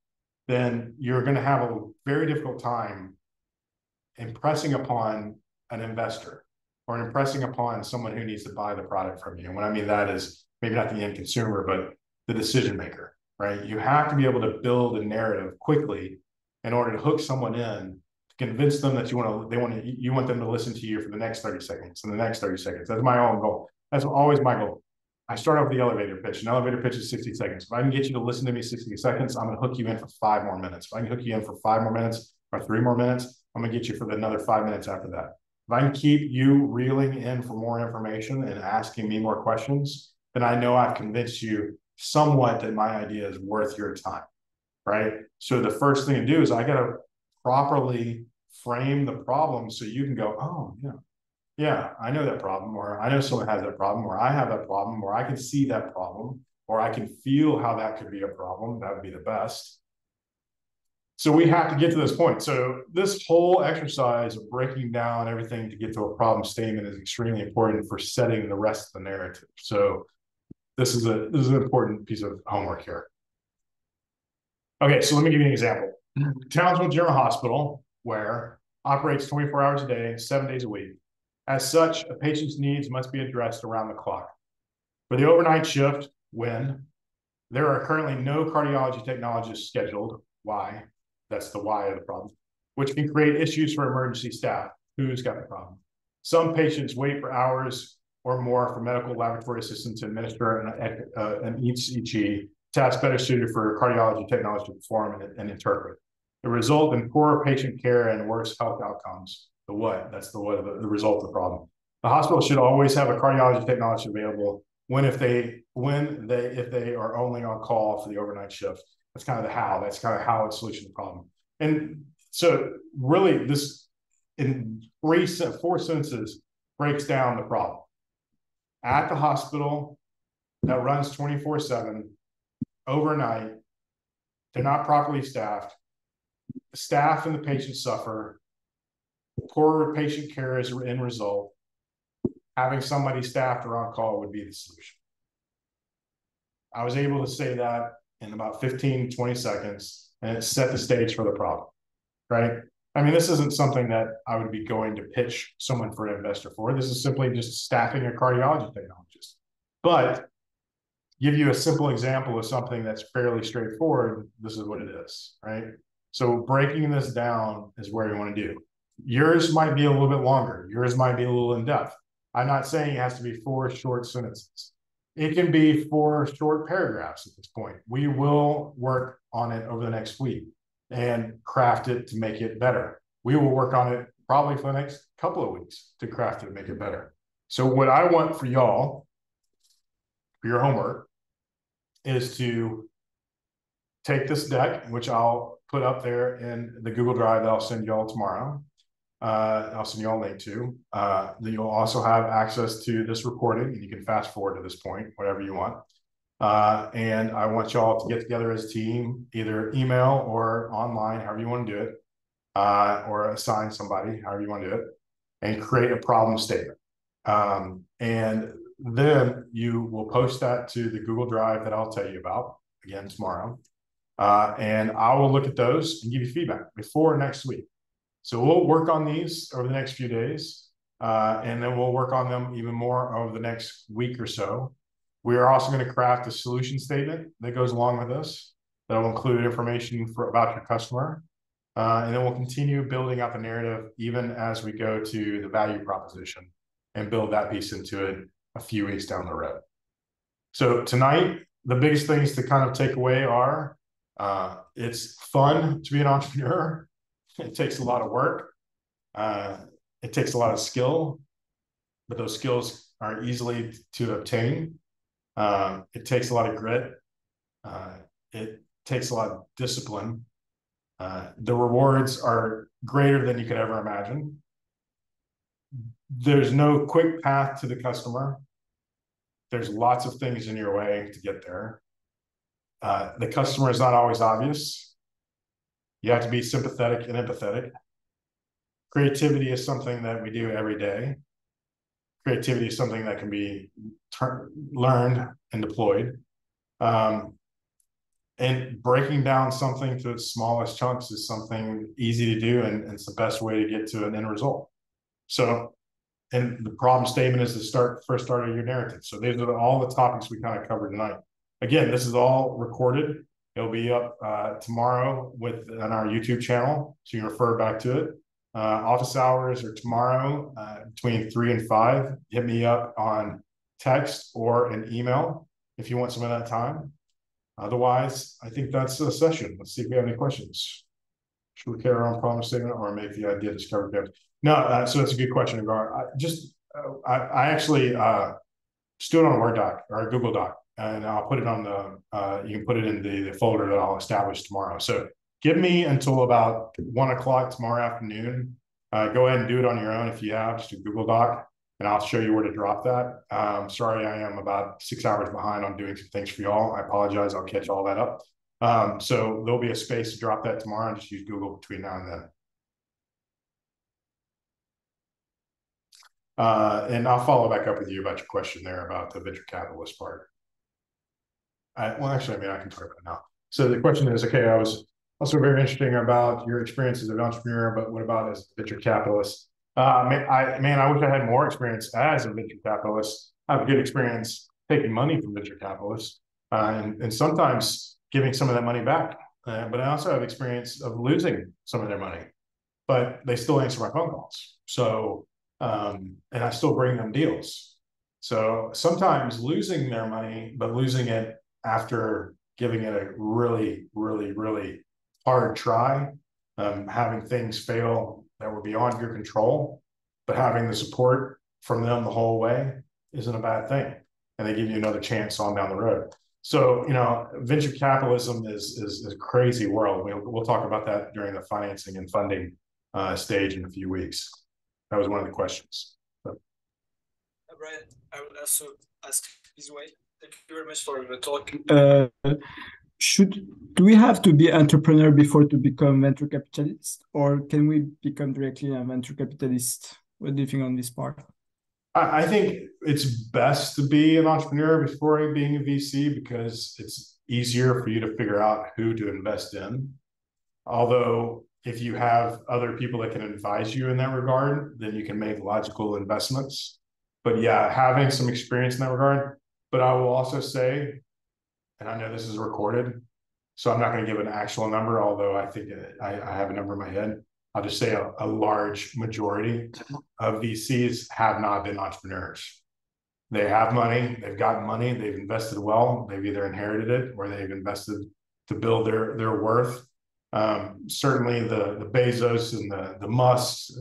then you're going to have a very difficult time impressing upon an investor or impressing upon someone who needs to buy the product from you. And what I mean that is maybe not the end consumer, but the decision maker, right? You have to be able to build a narrative quickly in order to hook someone in, to convince them that you want them to listen to you for the next 30 seconds and the next 30 seconds. That's my own goal. That's always my goal. I start off with the elevator pitch. An elevator pitch is 60 seconds. If I can get you to listen to me 60 seconds, I'm going to hook you in for 5 more minutes. If I can hook you in for 5 more minutes or 3 more minutes, I'm going to get you for another 5 minutes after that. If I can keep you reeling in for more information and asking me more questions, then I know I've convinced you somewhat that my idea is worth your time, right? So the first thing to do is I got to properly frame the problem so you can go, oh, yeah, I know that problem, or I know someone has that problem, or I have that problem, or I can see that problem, or I can feel how that could be a problem. That would be the best. So we have to get to this point. So this whole exercise of breaking down everything to get to a problem statement is extremely important for setting the rest of the narrative. So this is an important piece of homework here. Okay, so let me give you an example. Townsville General Hospital, where operates 24 hours a day, 7 days a week. As such, a patient's needs must be addressed around the clock. For the overnight shift, when there are currently no cardiology technologists scheduled, why? That's the why of the problem, which can create issues for emergency staff. Who's got the problem? Some patients wait for hours or more for medical laboratory assistants to administer an ECG, task better suited for cardiology technology to perform and interpret. The result in poorer patient care and worse health outcomes. The what? That's the what, the result of the problem. The hospital should always have a cardiology technologist available if they are only on call for the overnight shift. That's kind of the how. That's kind of how it's solution to the problem. And so really this, in 4 sentences, breaks down the problem. At the hospital that runs 24/7, overnight, they're not properly staffed. The staff and the patients suffer. Poor patient care is the end result. Having somebody staffed or on call would be the solution. I was able to say that in about 15, 20 seconds, and it set the stage for the problem, right? I mean, this isn't something that I would be going to pitch someone for an investor for. This is simply just staffing a cardiology technologist. But give you a simple example of something that's fairly straightforward. This is what it is, right? So breaking this down is where you want to do. Yours might be a little bit longer. Yours might be a little in depth. I'm not saying it has to be 4 short sentences. It can be 4 short paragraphs at this point. We will work on it over the next week and craft it to make it better. We will work on it probably for the next couple of weeks to craft it and make it better. So what I want for y'all, for your homework, is to take this deck, which I'll put up there in the Google Drive that I'll send y'all tomorrow. I'll send you all a link to. Then you'll also have access to this recording, and you can fast forward to this point, whatever you want. And I want y'all to get together as a team, either email or online, however you want to do it, or assign somebody, however you want to do it, and create a problem statement. And then you will post that to the Google Drive that I'll tell you about again tomorrow. And I will look at those and give you feedback before next week. So we'll work on these over the next few days, and then we'll work on them even more over the next week or so. We are also going to craft a solution statement that goes along with this that will include information about your customer. And then we'll continue building out the narrative even as we go to the value proposition and build that piece into it a few weeks down the road. So tonight, the biggest things to kind of take away are it's fun to be an entrepreneur. It takes a lot of work. It takes a lot of skill, but those skills are easily to obtain. It takes a lot of grit. It takes a lot of discipline. The rewards are greater than you could ever imagine. There's no quick path to the customer. There's lots of things in your way to get there. The customer is not always obvious. You have to be sympathetic and empathetic. Creativity is something that we do every day. Creativity is something that can be learned and deployed. And breaking down something to its smallest chunks is something easy to do, and it's the best way to get to an end result. So, and the problem statement is the first start of your narrative. So these are all the topics we kind of covered tonight. Again, this is all recorded. It'll be up tomorrow on our YouTube channel, so you can refer back to it. Office hours are tomorrow between 3 and 5. Hit me up on text or an email if you want some of that time. Otherwise, I think that's the session. Let's see if we have any questions. Should we carry our own problem statement or make the idea discovered? No, so that's a good question, Agar. I actually just do it on a Word doc or a Google Doc, and I'll put it on you can put it in the folder that I'll establish tomorrow. So give me until about 1 o'clock tomorrow afternoon. Go ahead and do it on your own if you have, just a Google Doc, and I'll show you where to drop that. Sorry, I am about 6 hours behind on doing some things for y'all. I apologize. I'll catch all that up. So there'll be a space to drop that tomorrow, and just use Google between now and then. And I'll follow back up with you about your question there about the venture capitalist part. Well, actually, I mean, I can talk about it now. So the question is, okay, I was also very interesting about your experience as an entrepreneur, but what about as a venture capitalist? I wish I had more experience as a venture capitalist. I have a good experience taking money from venture capitalists and sometimes giving some of that money back. But I also have experience of losing some of their money, but they still answer my phone calls. So, and I still bring them deals. So sometimes losing their money, but losing it after giving it a really, really, really hard try, having things fail that were beyond your control, but having the support from them the whole way isn't a bad thing. And they give you another chance on down the road. So, venture capitalism is a crazy world. We'll talk about that during the financing and funding stage in a few weeks. That was one of the questions. So. Brian, I would also ask this way. Thank you very much for the talk. Do we have to be entrepreneur before to become venture capitalist, or can we become directly a venture capitalist? What do you think on this part? I think it's best to be an entrepreneur before being a VC because it's easier for you to figure out who to invest in. Although if you have other people that can advise you in that regard, then you can make logical investments. But yeah, having some experience in that regard. But I will also say, and I know this is recorded, so I'm not going to give an actual number, although I think I have a number in my head. I'll just say a large majority of VCs have not been entrepreneurs. They have money, they've gotten money, they've invested well, they've either inherited it or they've invested to build their worth. Certainly the Bezos and the Musks,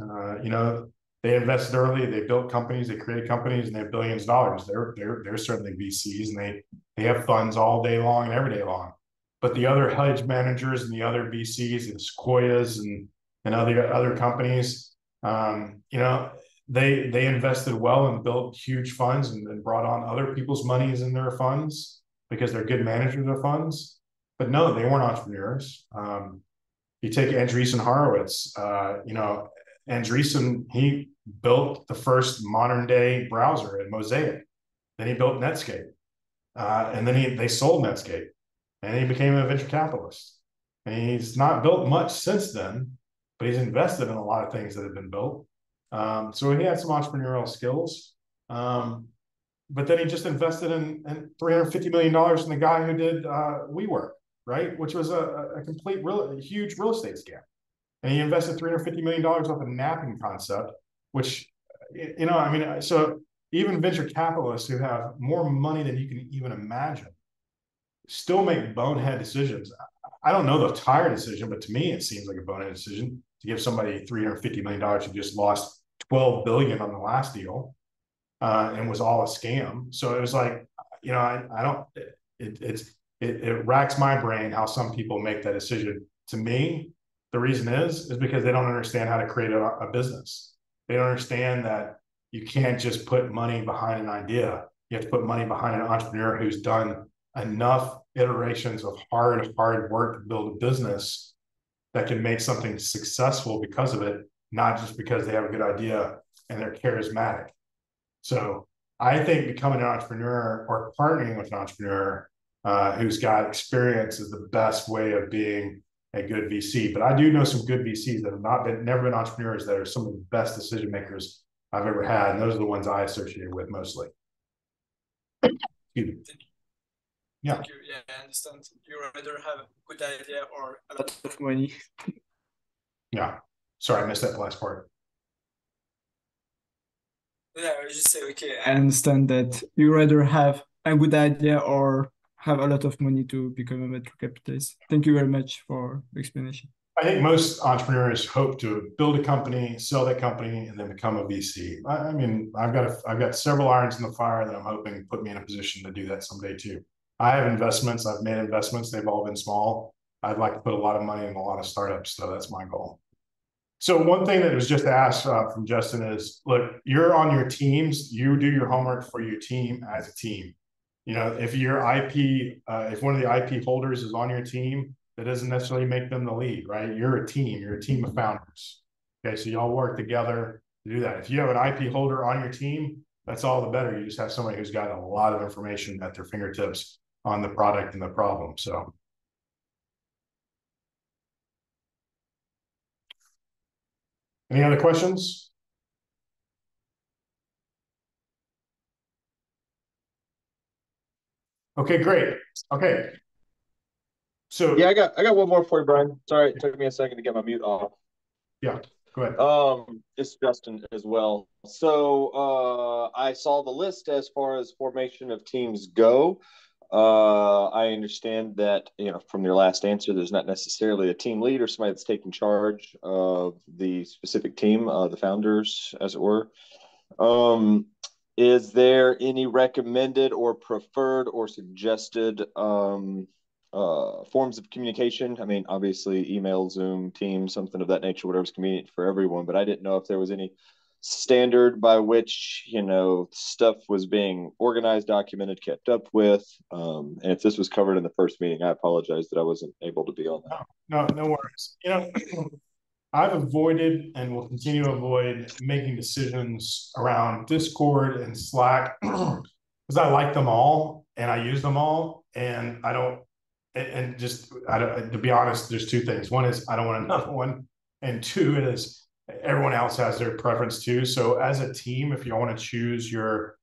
they invested early, they built companies, they created companies, and they have billions of dollars. They're certainly VCs, and they have funds all day long and every day long. But the other hedge managers and the other VCs, the Sequoias and other companies, they invested well and built huge funds and brought on other people's monies in their funds because they're good managers of their funds. But no, they weren't entrepreneurs. You take Andreessen Horowitz, Andreessen, he built the first modern day browser in Mosaic. Then he built Netscape. And then they sold Netscape. And he became a venture capitalist. And he's not built much since then, but he's invested in a lot of things that have been built. So he had some entrepreneurial skills. But then he just invested in $350 million in the guy who did WeWork, right? Which was a huge real estate scam. And he invested $350 million off a napping concept, which, so even venture capitalists who have more money than you can even imagine still make bonehead decisions. I don't know the entire decision, but to me, it seems like a bonehead decision to give somebody $350 million who just lost 12 billion on the last deal, and was all a scam. So it was like, I don't, it racks my brain how some people make that decision. To me, the reason is because they don't understand how to create a business. They don't understand that you can't just put money behind an idea. You have to put money behind an entrepreneur who's done enough iterations of hard work to build a business that can make something successful because of it, not just because they have a good idea and they're charismatic. So I think becoming an entrepreneur or partnering with an entrepreneur who's got experience is the best way of being a good VC. But I do know some good VCs that have never been entrepreneurs that are some of the best decision makers I've ever had. And those are the ones I associate with mostly. Excuse me. Yeah. Thank you. Yeah, I understand. You rather have a good idea or a lot of money. Yeah. Sorry, I missed that last part. Yeah, I just say, okay, I understand that you rather have a good idea or have a lot of money to become a venture capitalist. Thank you very much for the explanation. I think most entrepreneurs hope to build a company, sell that company, and then become a VC. I mean, I've got several irons in the fire that I'm hoping put me in a position to do that someday too. I have investments. I've made investments. They've all been small. I'd like to put a lot of money in a lot of startups, so that's my goal. So one thing that was just asked from Justin is, look, you're on your teams. You do your homework for your team as a team. If your IP, if one of the IP holders is on your team, that doesn't necessarily make them the lead, right? You're a team. You're a team of founders. Okay, so y'all work together to do that. If you have an IP holder on your team, that's all the better. You just have somebody who's got a lot of information at their fingertips on the product and the problem. So. Any other questions? Okay, great. Okay. So yeah, I got one more for you, Brian. Sorry, it took me a second to get my mute off. Yeah, go ahead. It's Justin as well. So I saw the list as far as formation of teams go. I understand that, from your last answer, there's not necessarily a team lead or somebody that's taking charge of the specific team, the founders, as it were. Is there any recommended or preferred or suggested forms of communication? I mean, obviously, email, Zoom, Teams, something of that nature, whatever's convenient for everyone. But I didn't know if there was any standard by which stuff was being organized, documented, kept up with. And if this was covered in the first meeting, I apologize that I wasn't able to be on that. No worries. I've avoided and will continue to avoid making decisions around Discord and Slack because I like them all and I use them all, and I don't. And just to be honest, there's two things. One is I don't want another one, and two is everyone else has their preference too. So as a team, if you want to choose your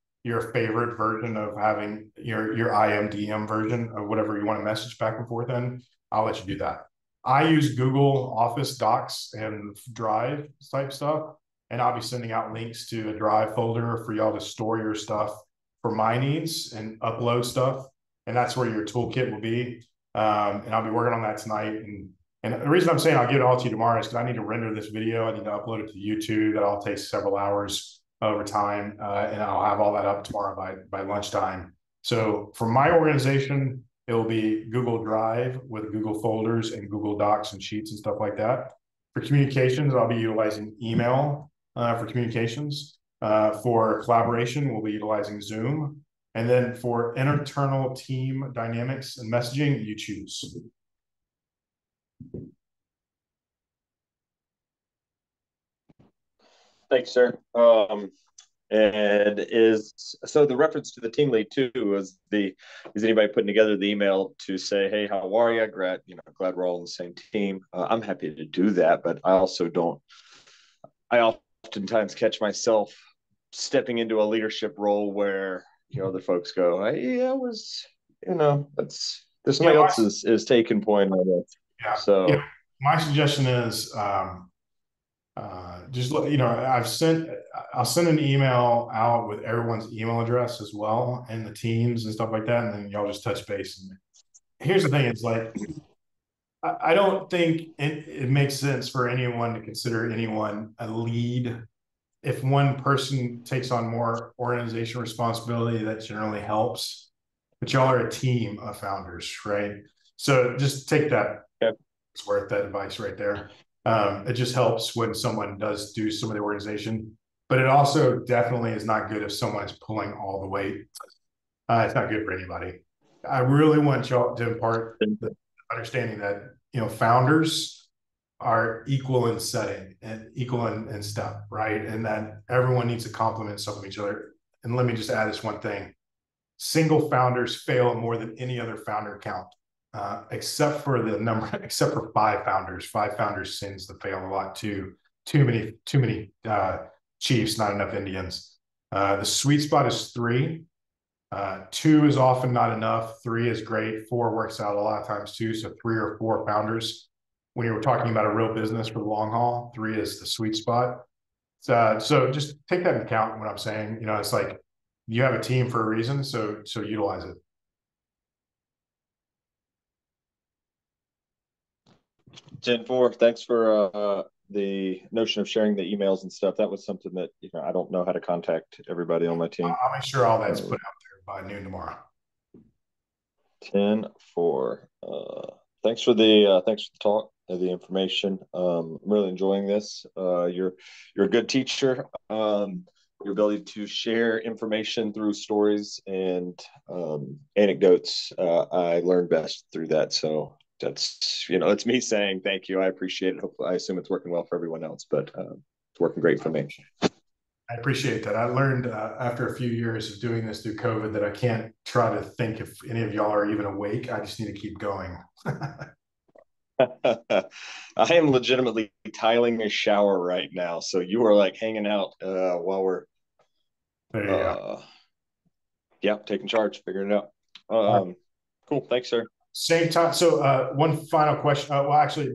favorite version of having your IMDM version of whatever you want to message back and forth in, I'll let you do that. I use Google Office Docs and Drive type stuff, and I'll be sending out links to a Drive folder for y'all to store your stuff for my needs and upload stuff. And that's where your toolkit will be. And I'll be working on that tonight. And the reason I'm saying I'll give it all to you tomorrow is because I need to render this video. I need to upload it to YouTube. That'll take several hours over time. And I'll have all that up tomorrow by lunchtime. So for my organization, it will be Google Drive with Google folders and Google Docs and Sheets and stuff like that. For communications, I'll be utilizing email for communications. For collaboration, we'll be utilizing Zoom. And then for internal team dynamics and messaging, you choose. Thanks, sir. And so the reference to the team lead too is anybody putting together the email to say, hey, how are you? Glad we're all on the same team. I'm happy to do that, but I oftentimes catch myself stepping into a leadership role where other folks go, there's somebody else is taking point on it. Yeah. So my suggestion is just I'll send an email out with everyone's email address as well and the teams and stuff like that, and then y'all just touch base. And here's the thing: it's like I don't think it makes sense for anyone to consider anyone a lead. If one person takes on more organization responsibility, that generally helps. But y'all are a team of founders, right? So just take that. Yep. It's worth that advice right there. It just helps when someone does do some of the organization, but it also definitely is not good if someone is pulling all the weight. It's not good for anybody. I really want y'all to impart the understanding that, founders are equal in setting and equal in stuff, right? And that everyone needs to complement some of each other. And let me just add this one thing. Single founders fail more than any other founder count, except for except for five founders. Five founders sins to fail a lot too. Too many chiefs, not enough Indians. The sweet spot is 3. 2 is often not enough. 3 is great. 4 works out a lot of times too. So 3 or 4 founders. When you were talking about a real business for the long haul, 3 is the sweet spot. So just take that into account when I'm saying, it's like you have a team for a reason, so utilize it. Gen 4, thanks for the notion of sharing the emails and stuff. That was something that I don't know how to contact everybody on my team. I'll make sure all that's put out there by noon tomorrow. 10-4. Thanks for the talk, the information. I'm really enjoying this. You're a good teacher. Your ability to share information through stories and anecdotes, I learned best through that. So that's me saying thank you. I appreciate it. Hopefully, I assume it's working well for everyone else, but it's working great for me. I appreciate that. I learned after a few years of doing this through COVID that I can't try to think if any of y'all are even awake. I just need to keep going. I am legitimately tiling a shower right now. So you are like hanging out while we're taking charge, figuring it out. Cool. Thanks, sir. Same time. So one final question. Well, actually,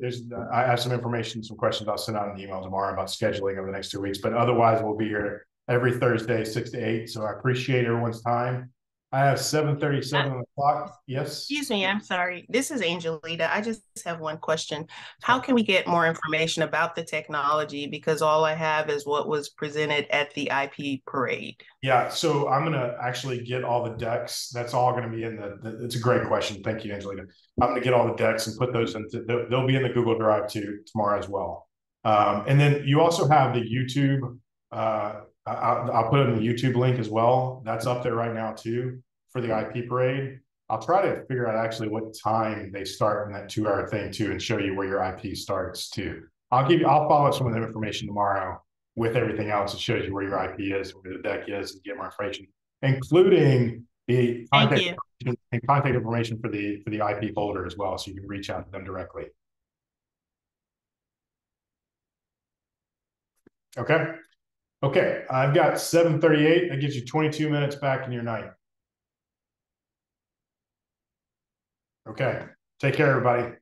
I have some information, some questions I'll send out an email tomorrow about scheduling over the next 2 weeks. But otherwise, we'll be here every Thursday, 6 to 8. So I appreciate everyone's time. I have 7:37 on the clock. Yes. Excuse me, I'm sorry. This is Angelita. I just have one question. How can we get more information about the technology? Because all I have is what was presented at the IP parade. Yeah, so I'm going to actually get all the decks. That's all going to be in it's a great question. Thank you, Angelita. I'm going to get all the decks and put those into, they'll be in the Google Drive too tomorrow as well. And then you also have the YouTube, I'll put it in the YouTube link as well. That's up there right now too for the IP parade. I'll try to figure out actually what time they start in that 2-hour thing too, and show you where your IP starts too. I'll follow some of the information tomorrow with everything else. It shows you where your IP is, where the deck is, and get more information, including the contact information for the IP holder as well, so you can reach out to them directly. Okay. I've got 7:38. That gives you 22 minutes back in your night. Okay. Take care, everybody.